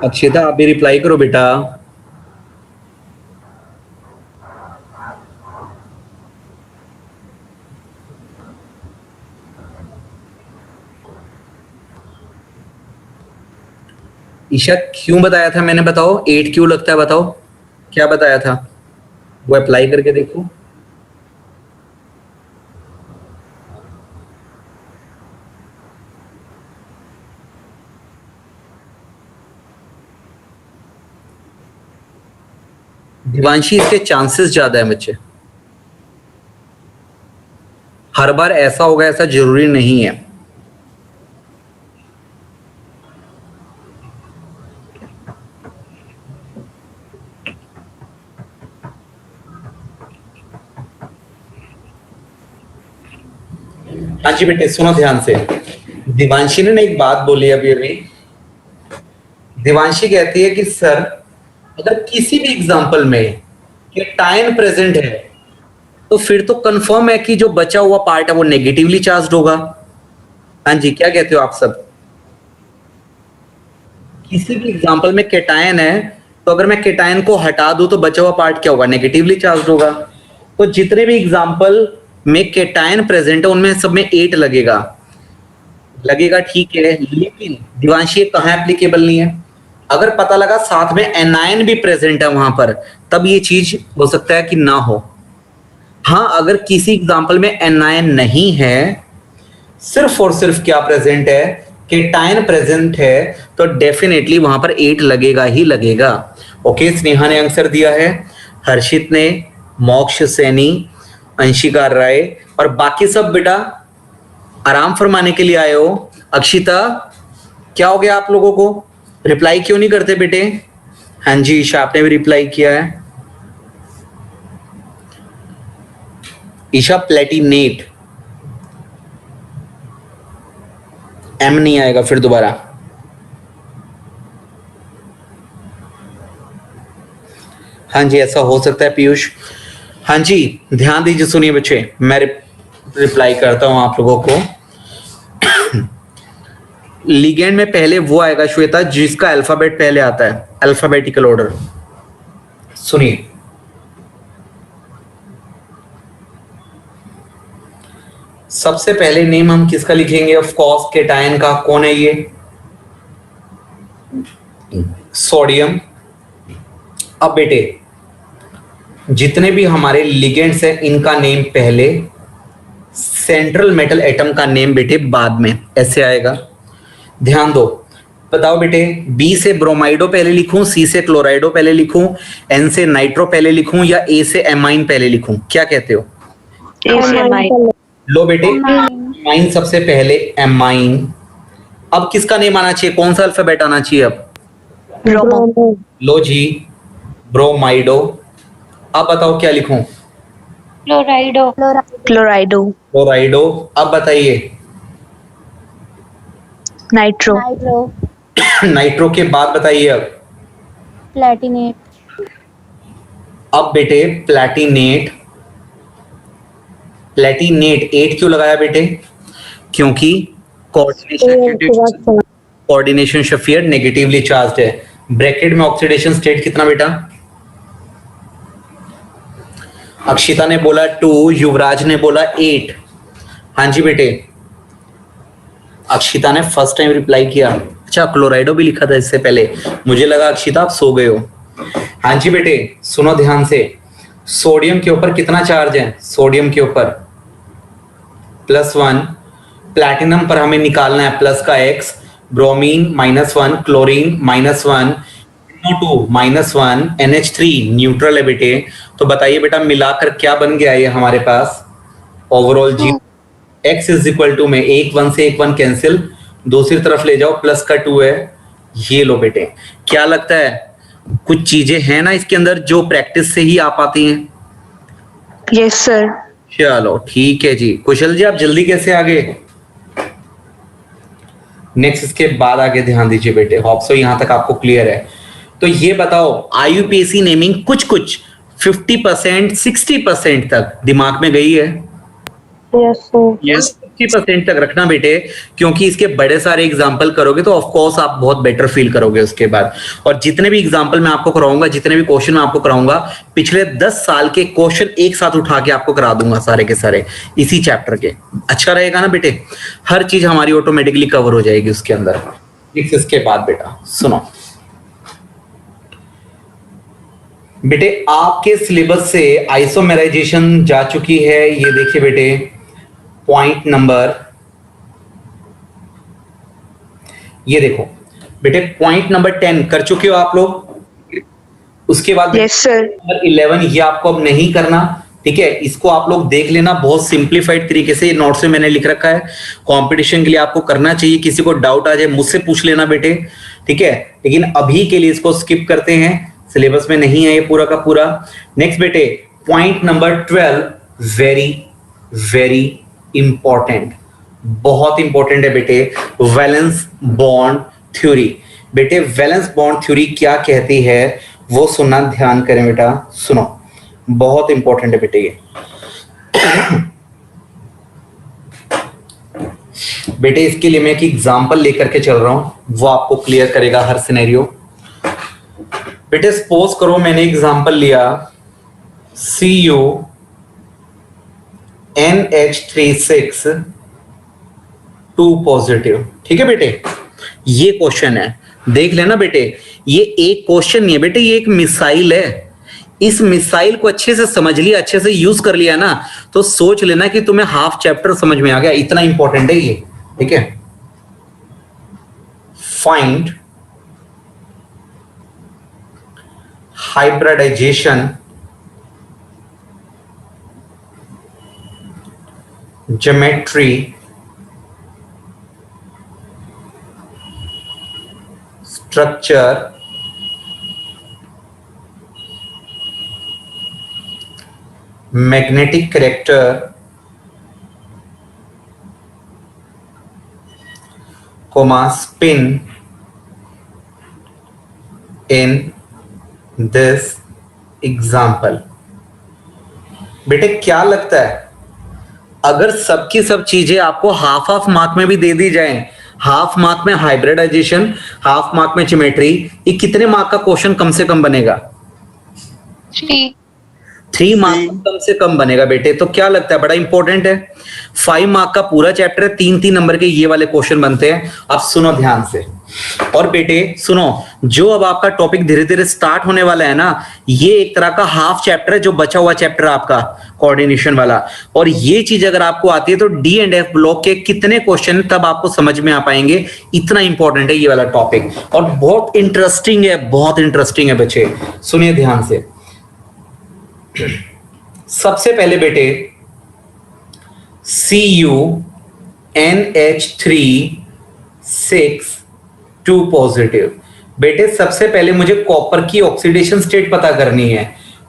अक्षिता आप भी रिप्लाई करो बेटा। ईशा क्यों बताया था मैंने, बताओ 8 क्यों लगता है, बताओ क्या बताया था, वो अप्लाई करके देखो। दिवांशी इसके चांसेस ज्यादा है बच्चे, हर बार ऐसा होगा ऐसा जरूरी नहीं है। हाँ जी बेटे सुनो ध्यान से, दिवांशी ने एक बात बोली अभी। दिवांशी कहती है कि सर अगर किसी भी एग्जांपल में केटायन प्रेजेंट है तो फिर तो कंफर्म है कि जो बचा हुआ पार्ट है वो नेगेटिवली चार्ज्ड होगा। हाँ जी क्या कहते हो आप सब? किसी भी एग्जांपल में केटायन है तो अगर मैं केटायन को हटा दूं तो बचा हुआ पार्ट क्या होगा? नेगेटिवली चार्ज्ड होगा। तो जितने भी एग्जांपल में केटायन प्रेजेंट है उनमें सब में 8 लगेगा, ठीक है, लेकिन दिवांशी कहाँ एप्लीकेबल नहीं है। अगर पता लगा साथ में एनायन भी प्रेजेंट है वहां पर, तब ये चीज हो सकता है कि ना हो। हाँ अगर किसी एग्जांपल में एनायन नहीं है, सिर्फ और सिर्फ क्या प्रेजेंट है, केटायन प्रेजेंट है, तो डेफिनेटली वहां पर 8 लगेगा ही लगेगा। ओके, स्नेहा ने आंसर दिया है, हर्षित ने, मोक्ष सैनी, अंशिका राय और बाकी सब बेटा आराम फरमाने के लिए आए हो। अक्षिता क्या हो गया आप लोगों को, रिप्लाई क्यों नहीं करते बेटे? हाँ जी ईशा आपने भी रिप्लाई किया है। ईशा प्लेटिनेट, एम नहीं आएगा फिर दोबारा। हाँ जी ऐसा हो सकता है पीयूष। हाँ जी ध्यान दीजिए, सुनिए बच्चे, मैं रिप्लाई करता हूं आप लोगों को। लिगेंड में पहले वो आएगा श्वेता जिसका अल्फाबेट पहले आता है, अल्फाबेटिकल ऑर्डर। सुनिए, सबसे पहले नेम हम किसका लिखेंगे? ऑफ कोर्स केटायन का। कौन है ये? सोडियम। अब बेटे जितने भी हमारे लिगेंड्स हैं इनका नेम पहले, सेंट्रल मेटल एटम का नेम बेटे बाद में, ऐसे आएगा। ध्यान दो, बताओ बेटे, बी से ब्रोमाइडो पहले लिखूं, सी से क्लोराइडो पहले लिखूं, एन से नाइट्रो पहले लिखूं या ए से एमाइन पहले लिखूं? क्या कहते हो? लो बेटे, एमाइन सबसे पहले, एमाइन। अब किसका नेम आना चाहिए? कौन सा अल्फाबेट आना चाहिए अब? ब्रोमो। लो जी, ब्रोमाइडो। अब बताओ क्या लिखूं? क्लोराइडो। क्लोराइडो। क्लोराइडो। अब बताइए नाइट्रो। नाइट्रो के बाद बताइए अब प्लेटिनेट। अब बेटे प्लैटिनेट। प्लैटिनेट 8 क्यों लगाया बेटे? क्योंकि कोऑर्डिनेशन शेफियर नेगेटिवली चार्ज्ड है। ब्रैकेट में ऑक्सीडेशन स्टेट कितना बेटा? अक्षिता ने बोला 2, युवराज ने बोला 8। हाँ जी बेटे, अक्षिता ने फर्स्ट टाइम रिप्लाई किया। अच्छा, क्लोराइडो भी लिखा था इससे पहले, मुझे लगा अक्षिता आप सो गए हो। हाँ जी बेटे, सुनो ध्यान से। सोडियम के ऊपर कितना चार्ज है? सोडियम के ऊपर +1। प्लैटिनम पर हमें निकालना है प्लस का x। Bromine -1, chlorine -1, NO2 -1, NH3 neutral है बेटे। तो बताइए बेटा मिलाकर क्या बन गया ये हमारे पास? Overall G x is equal to में 1 1 से 1 1 कैंसिल, दूसरी तरफ ले जाओ, प्लस का 2 है। ये लो बेटे, क्या लगता है कुछ चीजें हैं ना इसके अंदर जो प्रैक्टिस से ही आ पाती हैं? Yes sir. चलो ठीक है जी। कुशल जी आप जल्दी कैसे आगे? नेक्स्ट इसके बाद आगे ध्यान दीजिए बेटे, होप्सो यहां तक आपको क्लियर है। तो ये बताओ IUPAC नेमिंग कुछ कुछ 50% 60% तक दिमाग में गई है? Yes sir. यस, 50% तक रखना बेटे, क्योंकि इसके बड़े सारे एग्जाम्पल करोगे तो ऑफ कोर्स आप बहुत बेटर फील करोगे उसके बाद। और जितने भी एग्जाम्पल मैं आपको कराऊंगा, जितने भी क्वेश्चन मैं आपको कराऊंगा, पिछले 10 साल के क्वेश्चन एक साथ उठा के आपको करा दूंगा सारे के सारे इसी चैप्टर के। अच्छा रहेगा ना बेटे? हर चीज हमारी ऑटोमेटिकली कवर हो जाएगी उसके अंदर। इसके बाद बेटा सुनो बेटे, आपके सिलेबस से आइसोमेराइजेशन जा चुकी है। ये देखिए बेटे, पॉइंट नंबर, ये देखो बेटे, पॉइंट नंबर 10 कर चुके हो आप लोग। उसके बाद यस सर। नंबर 11 ये आपको अब नहीं करना, ठीक है? इसको आप लोग देख लेना बहुत सिंप्लीफाइड तरीके से, नोट्स में मैंने लिख रखा है। कंपटीशन के लिए आपको करना चाहिए, किसी को डाउट आ जाए मुझसे पूछ लेना बेटे, ठीक है? लेकिन अभी के लिए इसको स्किप करते हैं, सिलेबस में नहीं है ये पूरा का पूरा। नेक्स्ट बेटे, point number 12, very very important, बहुत इंपॉर्टेंट है बेटे, वैलेंस बॉन्ड थ्योरी। बेटे वैलेंस बॉन्ड थ्योरी क्या कहती है वो सुनना, ध्यान करें बेटा, सुनो, बहुत इंपॉर्टेंट है बेटे ये। बेटे इसके लिए मैं एक एग्जांपल लेकर के चल रहा हूं, वो आपको क्लियर करेगा हर सिनेरियो। बेटे सपोज करो मैंने एग्जांपल लिया Cu NH36 2 पॉजिटिव, ठीक है बेटे? ये क्वेश्चन है, देख लेना बेटे, ये एक क्वेश्चन नहीं है बेटे, ये एक मिसाइल है। इस मिसाइल को अच्छे से समझ लिया, अच्छे से यूज कर लिया ना, तो सोच लेना कि तुम्हें हाफ चैप्टर समझ में आ गया, इतना इंपॉर्टेंट है ये, ठीक है? Find hybridisation geometry structure magnetic character comma spin in this example। बेटे क्या लगता है अगर सबकी सब चीजें आपको हाफ हाफ मार्क में भी दे दी जाए, हाफ मार्क में हाइब्रिडाइजेशन, हाफ मार्क में ज्योमेट्री, ये कितने मार्क का क्वेश्चन कम से कम बनेगा? 3 मार्क कम से कम बनेगा बेटे। तो क्या लगता है, बड़ा इंपॉर्टेंट है। 5 मार्क का पूरा चैप्टर है, 3-3 नंबर के ये वाले क्वेश्चन बनते हैं। अब सुनो ध्यान से, और बेटे सुनो, जो अब आपका टॉपिक धीरे धीरे स्टार्ट होने वाला है ना, ये एक तरह का हाफ चैप्टर है, जो बचा हुआ चैप्टर आपका कोऑर्डिनेशन वाला। और ये चीज अगर आपको आती है तो डी एंड एफ ब्लॉक के कितने क्वेश्चन तब आपको समझ में आ पाएंगे। इतना इंपॉर्टेंट है ये वाला टॉपिक, और बहुत इंटरेस्टिंग है, बहुत इंटरेस्टिंग है बच्चे, सुनिए ध्यान से। सबसे पहले बेटे CuNH3 6 2 पॉजिटिव। बेटे सबसे पहले मुझे कॉपर की ऑक्सीडेशन स्टेट पता करनी है।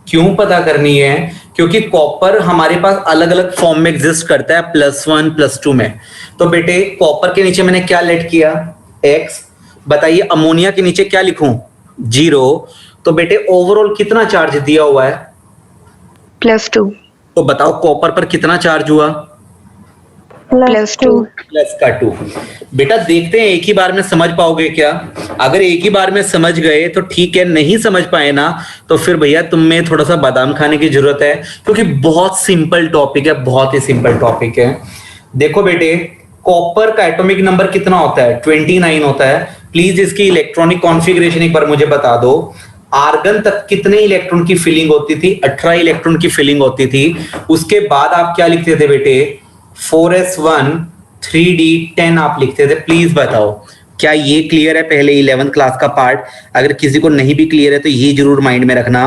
क्यों पता करनी है? क्योंकि कॉपर हमारे पास अलग अलग फॉर्म में एग्जिस्ट करता है, +1 +2 में। तो बेटे कॉपर के नीचे मैंने क्या लेट किया? X। बताइए अमोनिया के नीचे क्या लिखूं? 0। तो बेटे ओवरऑल कितना चार्ज दिया हुआ है? +2। तो बताओ कॉपर पर कितना चार्ज हुआ? +2। प्लस का 2। बेटा देखते हैं एक ही बार में समझ पाओगे क्या? अगर एक ही बार में समझ गए तो ठीक है, नहीं समझ पाए ना तो फिर भैया तुम में थोड़ा सा बादाम खाने की जरूरत है, क्योंकि बहुत सिंपल टॉपिक है, बहुत ही सिंपल टॉपिक है। देखो बेटे कॉपर का एटॉमिक नंबर कितना होता है? 29 होता है। प्लीज इसकी इलेक्ट्रॉनिक कॉन्फ़िगरेशन एक बार मुझे बता दो। आर्गन तक कितने इलेक्ट्रॉन की फिलिंग होती थी? 18 इलेक्ट्रॉन की फिलिंग होती थी। उसके बाद आप क्या लिखते थे बेटे? 4s1 3d10 आप लिखते थे। प्लीज बताओ क्या ये क्लियर है? पहले 11th क्लास का पार्ट, अगर किसी को नहीं भी क्लियर है तो ये जरूर माइंड में रखना।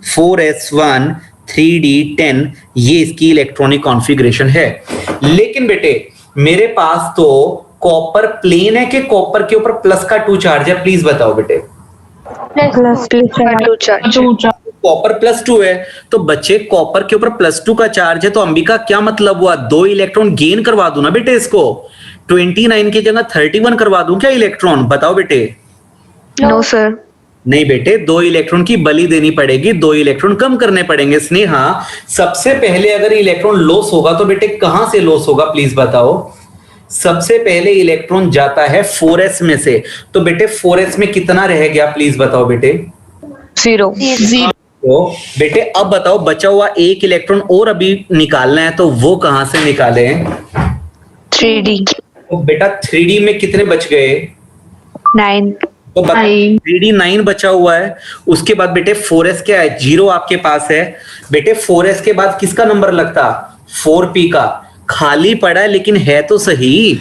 4s1 3d10 ये इसकी इलेक्ट्रॉनिक कॉन्फ़िगरेशन है। लेकिन बेटे मेरे पास तो कॉपर प्लेन है कि कॉपर के ऊपर प्लस का 2 चार्ज है? प्लीज बताओ बेटे। +2 चार्ज। कॉपर +2 है, तो बच्चे कॉपर के ऊपर +2 का चार्ज है, तो अंबिका क्या मतलब हुआ? 2 इलेक्ट्रॉन गेन करवा दूं ना बेटे इसको, 29 की जगह 31 करवा दूं क्या इलेक्ट्रॉन? बताओ बेटे। No sir. नहीं बेटे, 2 इलेक्ट्रॉन की बलि देनी पड़ेगी, 2 इलेक्ट्रॉन कम करने पड़ेंगे। स्नेहा सबसे पहले अगर इलेक्ट्रॉन लॉस होगा तो बेटे कहां से लॉस होगा? प्लीज बताओ। सबसे पहले इलेक्ट्रॉन जाता है 4s में से, तो बेटे 4s में कितना रह गया? प्लीज बताओ बेटे। 0। तो बेटे अब बताओ, बचा हुआ 1 इलेक्ट्रॉन और अभी निकालना है, तो वो कहां से निकाले? 3d। तो बेटा 3d में कितने बच गए? 9। तो 3d 9 बचा हुआ है। उसके बाद बेटे 4s क्या है? 0 आपके पास है। बेटे 4s के बाद किसका नंबर लगता? 4p का। खाली पड़ा है लेकिन है तो सही।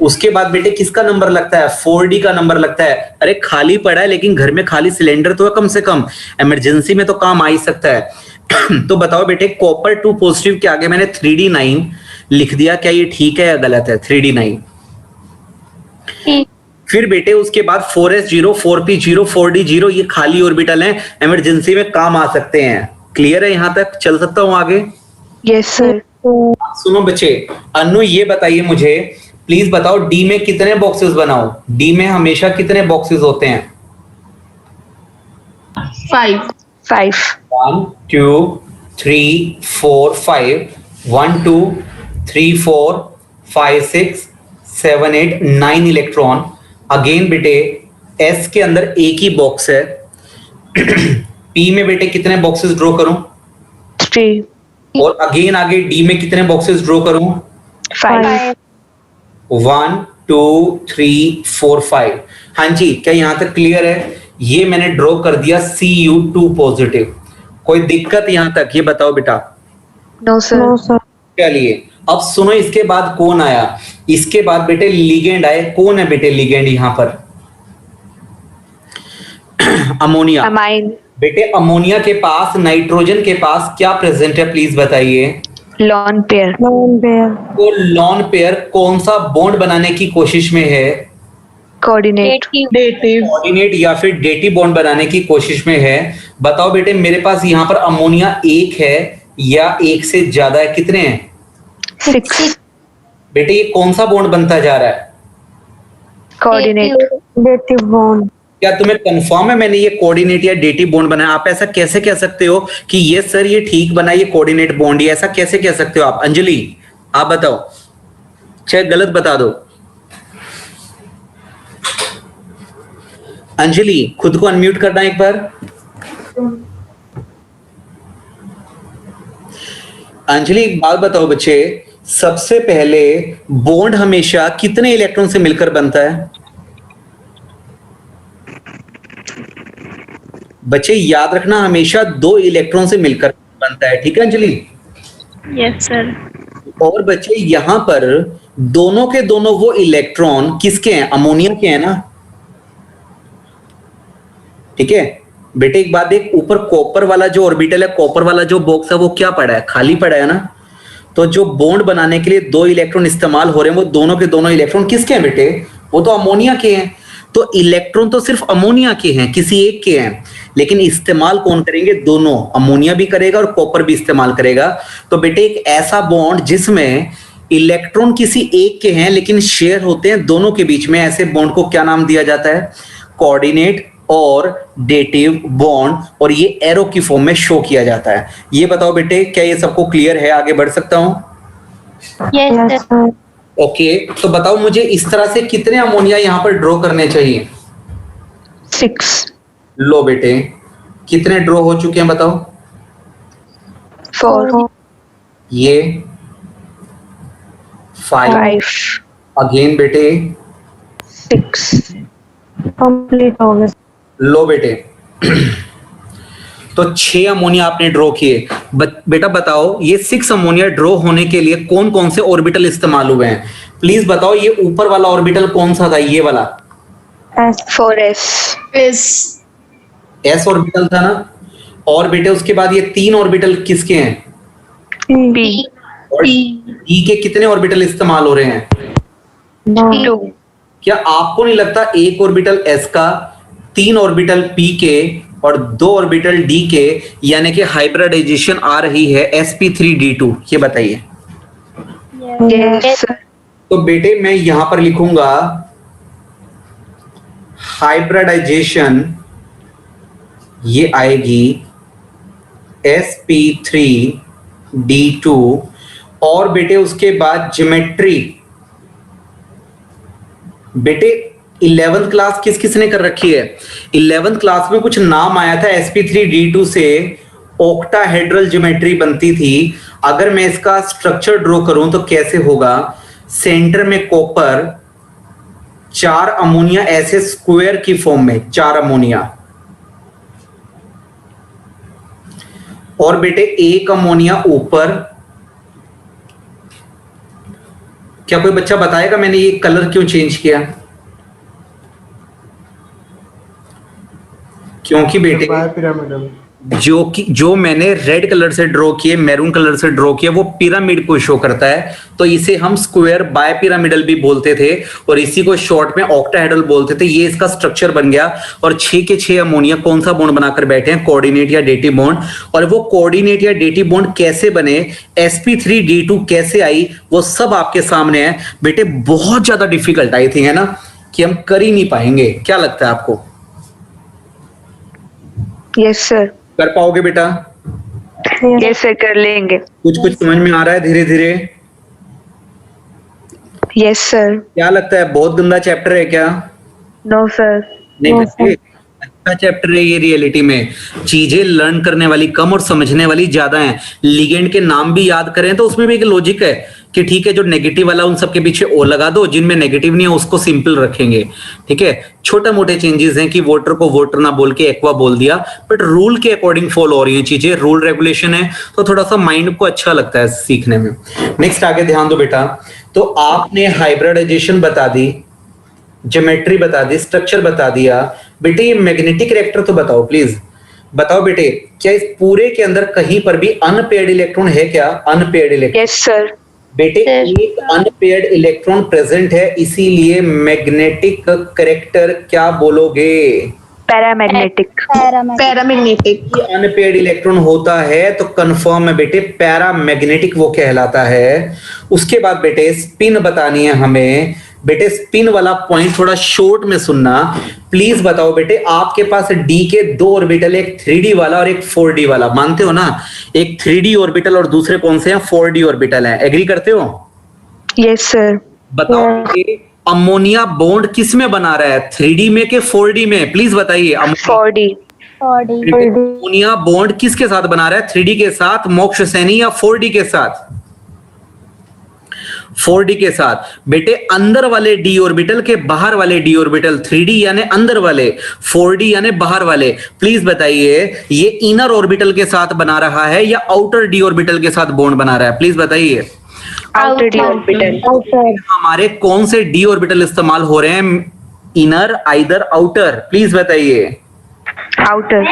उसके बाद बेटे किसका नंबर लगता है? 4d का नंबर लगता है। अरे खाली पड़ा है लेकिन घर में खाली सिलेंडर तो है कम से कम, इमरजेंसी में तो काम आ ही सकता है। तो बताओ बेटे कॉपर 2 पॉजिटिव के आगे मैंने 3d 9 लिख दिया, क्या ये ठीक है या गलत है? 3d 9। फिर बेटे उसके बाद 4s 0 4p 0 4d 0 ये खाली ऑर्बिटल हैं, इमरजेंसी में काम आ सकते हैं। क्लियर है? यहां तक चल सकता हूं आगे? Yes sir. सुनो बच्चे, अनु ये बताइए मुझे, प्लीज बताओ डी में कितने बॉक्सेस बनाओ? डी में हमेशा कितने बॉक्सेस होते हैं? 5 1 2 3 4 5 1 2 3 4 5 6 7 8 9 इलेक्ट्रॉन। अगेन बेटे एस के अंदर एक ही बॉक्स है। पी में बेटे कितने बॉक्सेस ड्रॉ करूं? 3। और अगेन आगे डी में कितने बॉक्सेस ड्रॉ करूं? 5। 1 2 3 4 5। हाँ जी, क्या यहां तक क्लियर है? ये मैंने ड्रॉ कर दिया Cu2 पॉजिटिव। कोई दिक्कत यहां तक? ये बताओ बेटा। No sir. चलिए अब सुनो, इसके बाद कौन आया? इसके बाद बेटे लिगेंड आए। कौन है बेटे लिगेंड यहां पर? अमोनिया। अमाइन। बेटे अमोनिया के पास नाइट्रोजन के पास क्या प्रेजेंट है? प्लीज बताइए। Lone pair. तो लॉन पेयर कौन सा बॉन्ड बनाने की कोशिश में है? कोऑर्डिनेट। कोऑर्डिनेट या फिर डेटिव बॉन्ड बनाने की कोशिश में है। बताओ बेटे मेरे पास यहाँ पर अमोनिया 1 है या 1 से ज्यादा है? कितने हैं? 6। बेटे ये कौन सा बॉन्ड बनता जा रहा है? कोऑर्डिनेट। Dative bond. क्या तुम्हें कंफर्म है मैंने ये कोऑर्डिनेट या डेटिव बॉन्ड बनाया? आप ऐसा कैसे कह सकते हो कि ये सर ये ठीक बना, ये कोऑर्डिनेट बॉन्ड? ये ऐसा कैसे कह सकते हो आप? अंजलि आप बताओ, चाहे गलत बता दो। अंजलि खुद को अनम्यूट करना एक बार। अंजलि एक बात बताओ बच्चे, सबसे पहले बॉन्ड हमेशा कितने इलेक्ट्रॉन से मिलकर बनता है? बच्चे याद रखना, हमेशा 2 इलेक्ट्रॉन से मिलकर बनता है, ठीक है अंजलि? Yes sir. और बच्चे यहां पर दोनों के दोनों वो इलेक्ट्रॉन किसके हैं? अमोनिया के हैं ना, ठीक है बेटे? एक बात देख, ऊपर कॉपर वाला जो ऑर्बिटल है, कॉपर वाला जो बॉक्स है, वो क्या पड़ा है? खाली पड़ा है ना। तो जो बॉन्ड बनाने के लिए 2 इलेक्ट्रॉन इस्तेमाल हो रहे हैं, वो दोनों के दोनों इलेक्ट्रॉन किसके हैं बेटे? वो तो अमोनिया के हैं। तो इलेक्ट्रॉन तो सिर्फ अमोनिया के हैं, किसी एक के हैं, लेकिन इस्तेमाल कौन करेंगे? दोनों। अमोनिया भी करेगा और कॉपर भी इस्तेमाल करेगा। तो बेटे एक ऐसा बॉन्ड जिसमें इलेक्ट्रॉन किसी एक के हैं लेकिन शेयर होते हैं दोनों के बीच में, ऐसे बॉन्ड को क्या नाम दिया जाता है? कोऑर्डिनेट और डेटिव बॉन्ड। और ये एरो की फॉर्म में शो किया जाता है। ये बताओ बेटे, क्या ये सबको क्लियर है? आगे बढ़ सकता हूं? Yes, sir. ओके, तो बताओ मुझे इस तरह से कितने अमोनिया यहां पर ड्रॉ करने चाहिए? 6, लो बेटे, कितने ड्रॉ हो चुके हैं बताओ? 4, ये 5। 5, अगेन बेटे 6, कंप्लीट हो गया। लो बेटे तो 6 अमोनिया आपने ड्रॉ किए। बेटा बताओ, ये 6 अमोनिया ड्रॉ होने के लिए कौन कौन से ऑर्बिटल इस्तेमाल हुए हैं? प्लीज बताओ, ये ऊपर वाला ऑर्बिटल कौन सा था? ये वाला 4s, एस ऑर्बिटल था ना। और बेटे उसके बाद ये 3 ऑर्बिटल किसके हैं? p, और ई के कितने ऑर्बिटल इस्तेमाल हो रहे हैं? 2, क्या आपको नहीं लगता एक ऑर्बिटल एस का, 3 ऑर्बिटल पी के और 2 ऑर्बिटल डी के, यानी कि हाइब्रिडाइजेशन आ रही है sp3d2? ये बताइए। yes sir, तो बेटे मैं यहां पर लिखूंगा हाइब्रिडाइजेशन, ये आएगी sp3d2। और बेटे उसके बाद ज्योमेट्री, बेटे 11th क्लास किस किसने कर रखी है? 11th क्लास में कुछ नाम आया था, sp3d2 से ऑक्टाहेड्रल ज्योमेट्री बनती थी। अगर मैं इसका स्ट्रक्चर ड्रॉ करूं तो कैसे होगा? सेंटर में कॉपर, 4 अमोनिया ऐसे स्क्वायर की फॉर्म में, 4 अमोनिया, और बेटे 1 अमोनिया ऊपर। क्या कोई बच्चा बताएगा मैंने ये कलर क्यों चेंज किया? क्योंकि बेटे जो मैंने रेड कलर से ड्रॉ किए, मैरून कलर से ड्रॉ किया, वो पिरामिड को शो करता है। तो इसे हम स्क्वायर बाय पिरामिडल भी बोलते थे और इसी को शॉर्ट में ऑक्टाहेड्रल बोलते थे। ये इसका स्ट्रक्चर बन गया। और 6 के 6 अमोनिया कौन सा बॉन्ड बनाकर बैठे हैं? कोऑर्डिनेट या डेटिव बॉन्ड। और वो कोऑर्डिनेट या डेटिव बॉन्ड कैसे बने, sp3d2 कैसे आई, वो सब आपके सामने है बेटे। बहुत ज्यादा डिफिकल्ट आई थी, है ना, कि हम कर ही नहीं पाएंगे। क्या लगता है आपको? yes sir, कर पाओगे बेटा? yes sir, कर लेंगे। कुछ कुछ समझ में आ रहा है धीरे धीरे? yes sir, क्या लगता है, बहुत गंदा चैप्टर है क्या? no sir, नहीं बच्चे, अच्छा चैप्टर है ये। रियलिटी में चीजें लर्न करने वाली कम और समझने वाली ज्यादा हैं। लिगेंड के नाम भी याद करें तो उसमें भी एक लॉजिक है कि ठीक है, जो नेगेटिव वाला उन सबके पीछे ओ लगा दो, जिनमें नेगेटिव नहीं है उसको सिंपल रखेंगे। ठीक है, छोटा मोटे चेंजेस हैं कि वाटर को वाटर ना बोल के एक्वा बोल दिया, बट रूल के अकॉर्डिंग फॉलो हो रही है चीजें। रूल रेगुलेशन है तो थोड़ा सा माइंड को अच्छा लगता है सीखने में। नेक्स्ट आगे ध्यान दो बेटा। तो आपने हाइब्रिडाइजेशन बता दी, ज्योमेट्री बता दी, स्ट्रक्चर बता दिया। बेटे ये मैग्नेटिक रिएक्टर तो बताओ प्लीज। बताओ बेटे, क्या इस पूरे के अंदर कहीं पर भी अनपेयर्ड इलेक्ट्रॉन है क्या? Unpaired electron? yes sir, बेटे एक अनपेयर्ड इलेक्ट्रॉन प्रेजेंट है, इसीलिए मैग्नेटिक कैरेक्टर क्या बोलोगे? Paramagnetic, paramagnetic. अनपेयर्ड इलेक्ट्रॉन होता है तो कंफर्म है बेटे, पैरामैग्नेटिक वो कहलाता है। उसके बाद बेटे स्पिन बतानी है हमें। बेटे स्पिन वाला पॉइंट थोड़ा शॉर्ट में सुनना। प्लीज बताओ बेटे, आपके पास डी के दो ऑर्बिटल, एक 3D वाला और एक 4D वाला, मानते हो ना? एक 3D ऑर्बिटल और दूसरे कौन से हैं? 4D ऑर्बिटल हैं। एग्री करते हो? Yes sir. बताओ कि अमोनिया बॉन्ड किस में बना रहा है, 3D में के 4D में? प्लीज बताइए। 4D। अमोनिया बॉन्ड किसके साथ बना रहा है? 3D के साथ, मोक्ष सैनी, या 4D के साथ? 4D के साथ। बेटे अंदर वाले डी ऑर्बिटल के बाहर वाले डी ऑर्बिटल, 3D यानी अंदर वाले, 4D यानी बाहर वाले, प्लीज बताइए ये इनर ऑर्बिटल के साथ बना रहा है या आउटर डी ऑर्बिटल के साथ बॉन्ड बना रहा है? प्लीज बताइए। Outer D orbital. हमारे कौन से डी ऑर्बिटल इस्तेमाल हो रहे हैं, इनर आइदर आउटर? प्लीज बताइए। आउटर।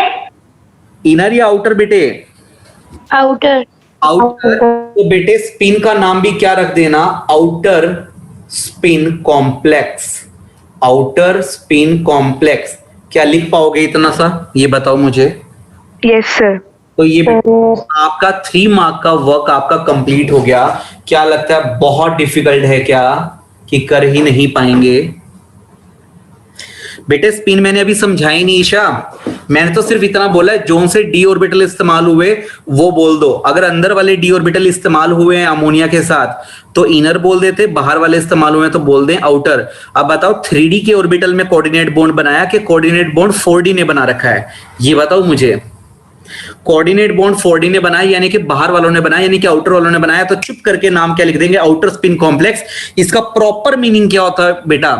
इनर या आउटर बेटे? आउटर। आउटर। तो बेटे स्पिन का नाम भी क्या रख देना? Outer spin complex. Outer spin complex. क्या लिख पाओगे इतना सा, ये बताओ मुझे। Yes sir. तो ये आपका 3 मार्क का वर्क आपका कंप्लीट हो गया। क्या लगता है बहुत डिफिकल्ट है क्या, कि कर ही नहीं पाएंगे? बेटे स्पिन मैंने अभी समझाई नहीं ईशा, मैंने तो सिर्फ इतना बोला है जोन से डी ऑर्बिटल इस्तेमाल हुए वो बोल दो। अगर अंदर वाले डी ऑर्बिटल इस्तेमाल हुए हैं अमोनिया के साथ तो इनर बोल देते, बाहर वाले इस्तेमाल हुए हैं तो बोल दें आउटर। अब बताओ 3D के ऑर्बिटल में कोऑर्डिनेट बॉन्ड बनाया कि कोऑर्डिनेट बॉन्ड 4D ने बना रखा है? ये बताओ मुझे। कोऑर्डिनेट बॉन्ड 4D ने बनाया यानी कि बाहर वालों ने बनाया, यानी कि आउटर वालों ने बनाया, तो चुप करके नाम क्या लिख देंगे? Outer spin complex. इसका प्रॉपर मीनिंग क्या होता है बेटा?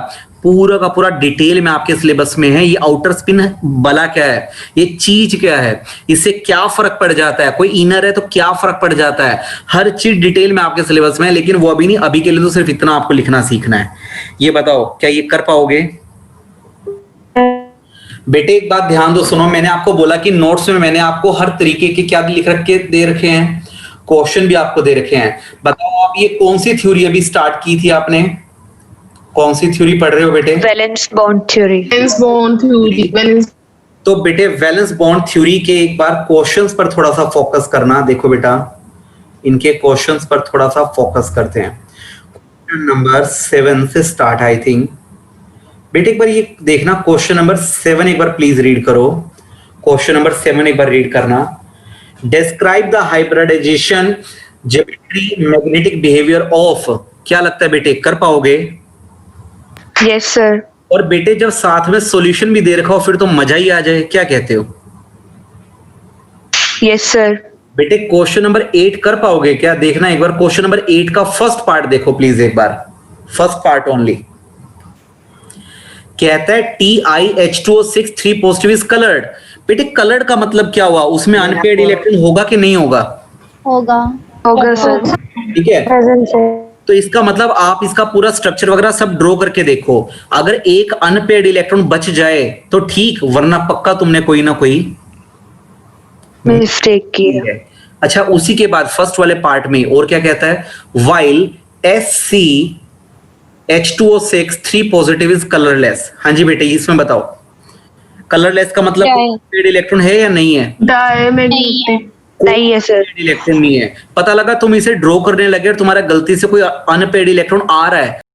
पूरा का पूरा डिटेल में आपके सिलेबस में है। ये आउटर स्पिन भला क्या है, ये चीज क्या है, इससे क्या फर्क पड़ जाता है, कोई इनर है तो क्या फर्क पड़ जाता है, हर चीज डिटेल में आपके सिलेबस में है। लेकिन वो अभी नहीं, अभी के लिए तो सिर्फ इतना आपको लिखना सीखना है। ये बताओ क्या ये कर पाओगे? बेटे एक बात ध्यान दो, सुनो। मैंने आपको बोला कि नोट्स में मैंने आपको हर तरीके के क्या लिख रखे दे रखे हैं, क्वेश्चन भी आपको दे रखे हैं। बताओ आप ये कौन सी थ्योरी अभी स्टार्ट की थी आपने? कौन सी थ्योरी पढ़ रहे हो बेटे? Valence bond theory. Valence bond theory. तो बेटे वैलेंस बॉन्ड थ्योरी के एक बार क्वेश्चंस पर थोड़ा सा फोकस करना। देखो बेटा इनके क्वेश्चंस पर थोड़ा सा फोकस करते हैं। क्वेश्चन नंबर 7 से स्टार्ट आई थिंक। बेटे एक बार ये देखना, क्वेश्चन नंबर 7 एक बार प्लीज रीड करो। क्वेश्चन नंबर 7 एक बार रीड करना। Describe the hybridisation geometry magnetic behaviour of. क्या लगता है बेटे कर पाओगे? Yes sir. और बेटे जब साथ में सॉल्यूशन भी दे रखा हो फिर तो मजा ही आ जाए, क्या कहते हो? Yes sir. बेटे क्वेश्चन नंबर 8 कर पाओगे क्या? देखना एक बार क्वेश्चन नंबर 8 का फर्स्ट पार्ट देखो प्लीज एक बार, फर्स्ट पार्ट ओनली। कहता है TiH2O6 3 पॉजिटिव इज कलर्ड। बेटे कलर्ड का मतलब क्या हुआ? उसमें अनपेयर्ड इलेक्ट्रॉन होगा कि नहीं होगा? होगा। होगा सर। ठीक है, प्रेजेंट है। तो इसका मतलब आप इसका पूरा स्ट्रक्चर वगैरह सब ड्रॉ करके देखो। अगर एक अनपेयर्ड इलेक्ट्रॉन बच जाए तो ठीक, वरना पक्का तुमने कोई ना कोई मिस्टेक किया। है। अच्छा उसी के बाद फर्स्ट वाले पार्ट में और क्या कहता है? While ScH2O6 3 positive is colourless. हाँ जी बेटे इसमें बताओ कलरलेस का मतलब अनपेयर्ड इलेक्ट्रॉन है या नहीं है? Diamagnetic. नहीं है सर। इलेक्ट्रॉन नहीं है। पता लगा तुम इसे ड्रॉ करने लगे और तुम्हारा गलती से कोई अनपेयर्ड इलेक्ट्रॉन आ रहा है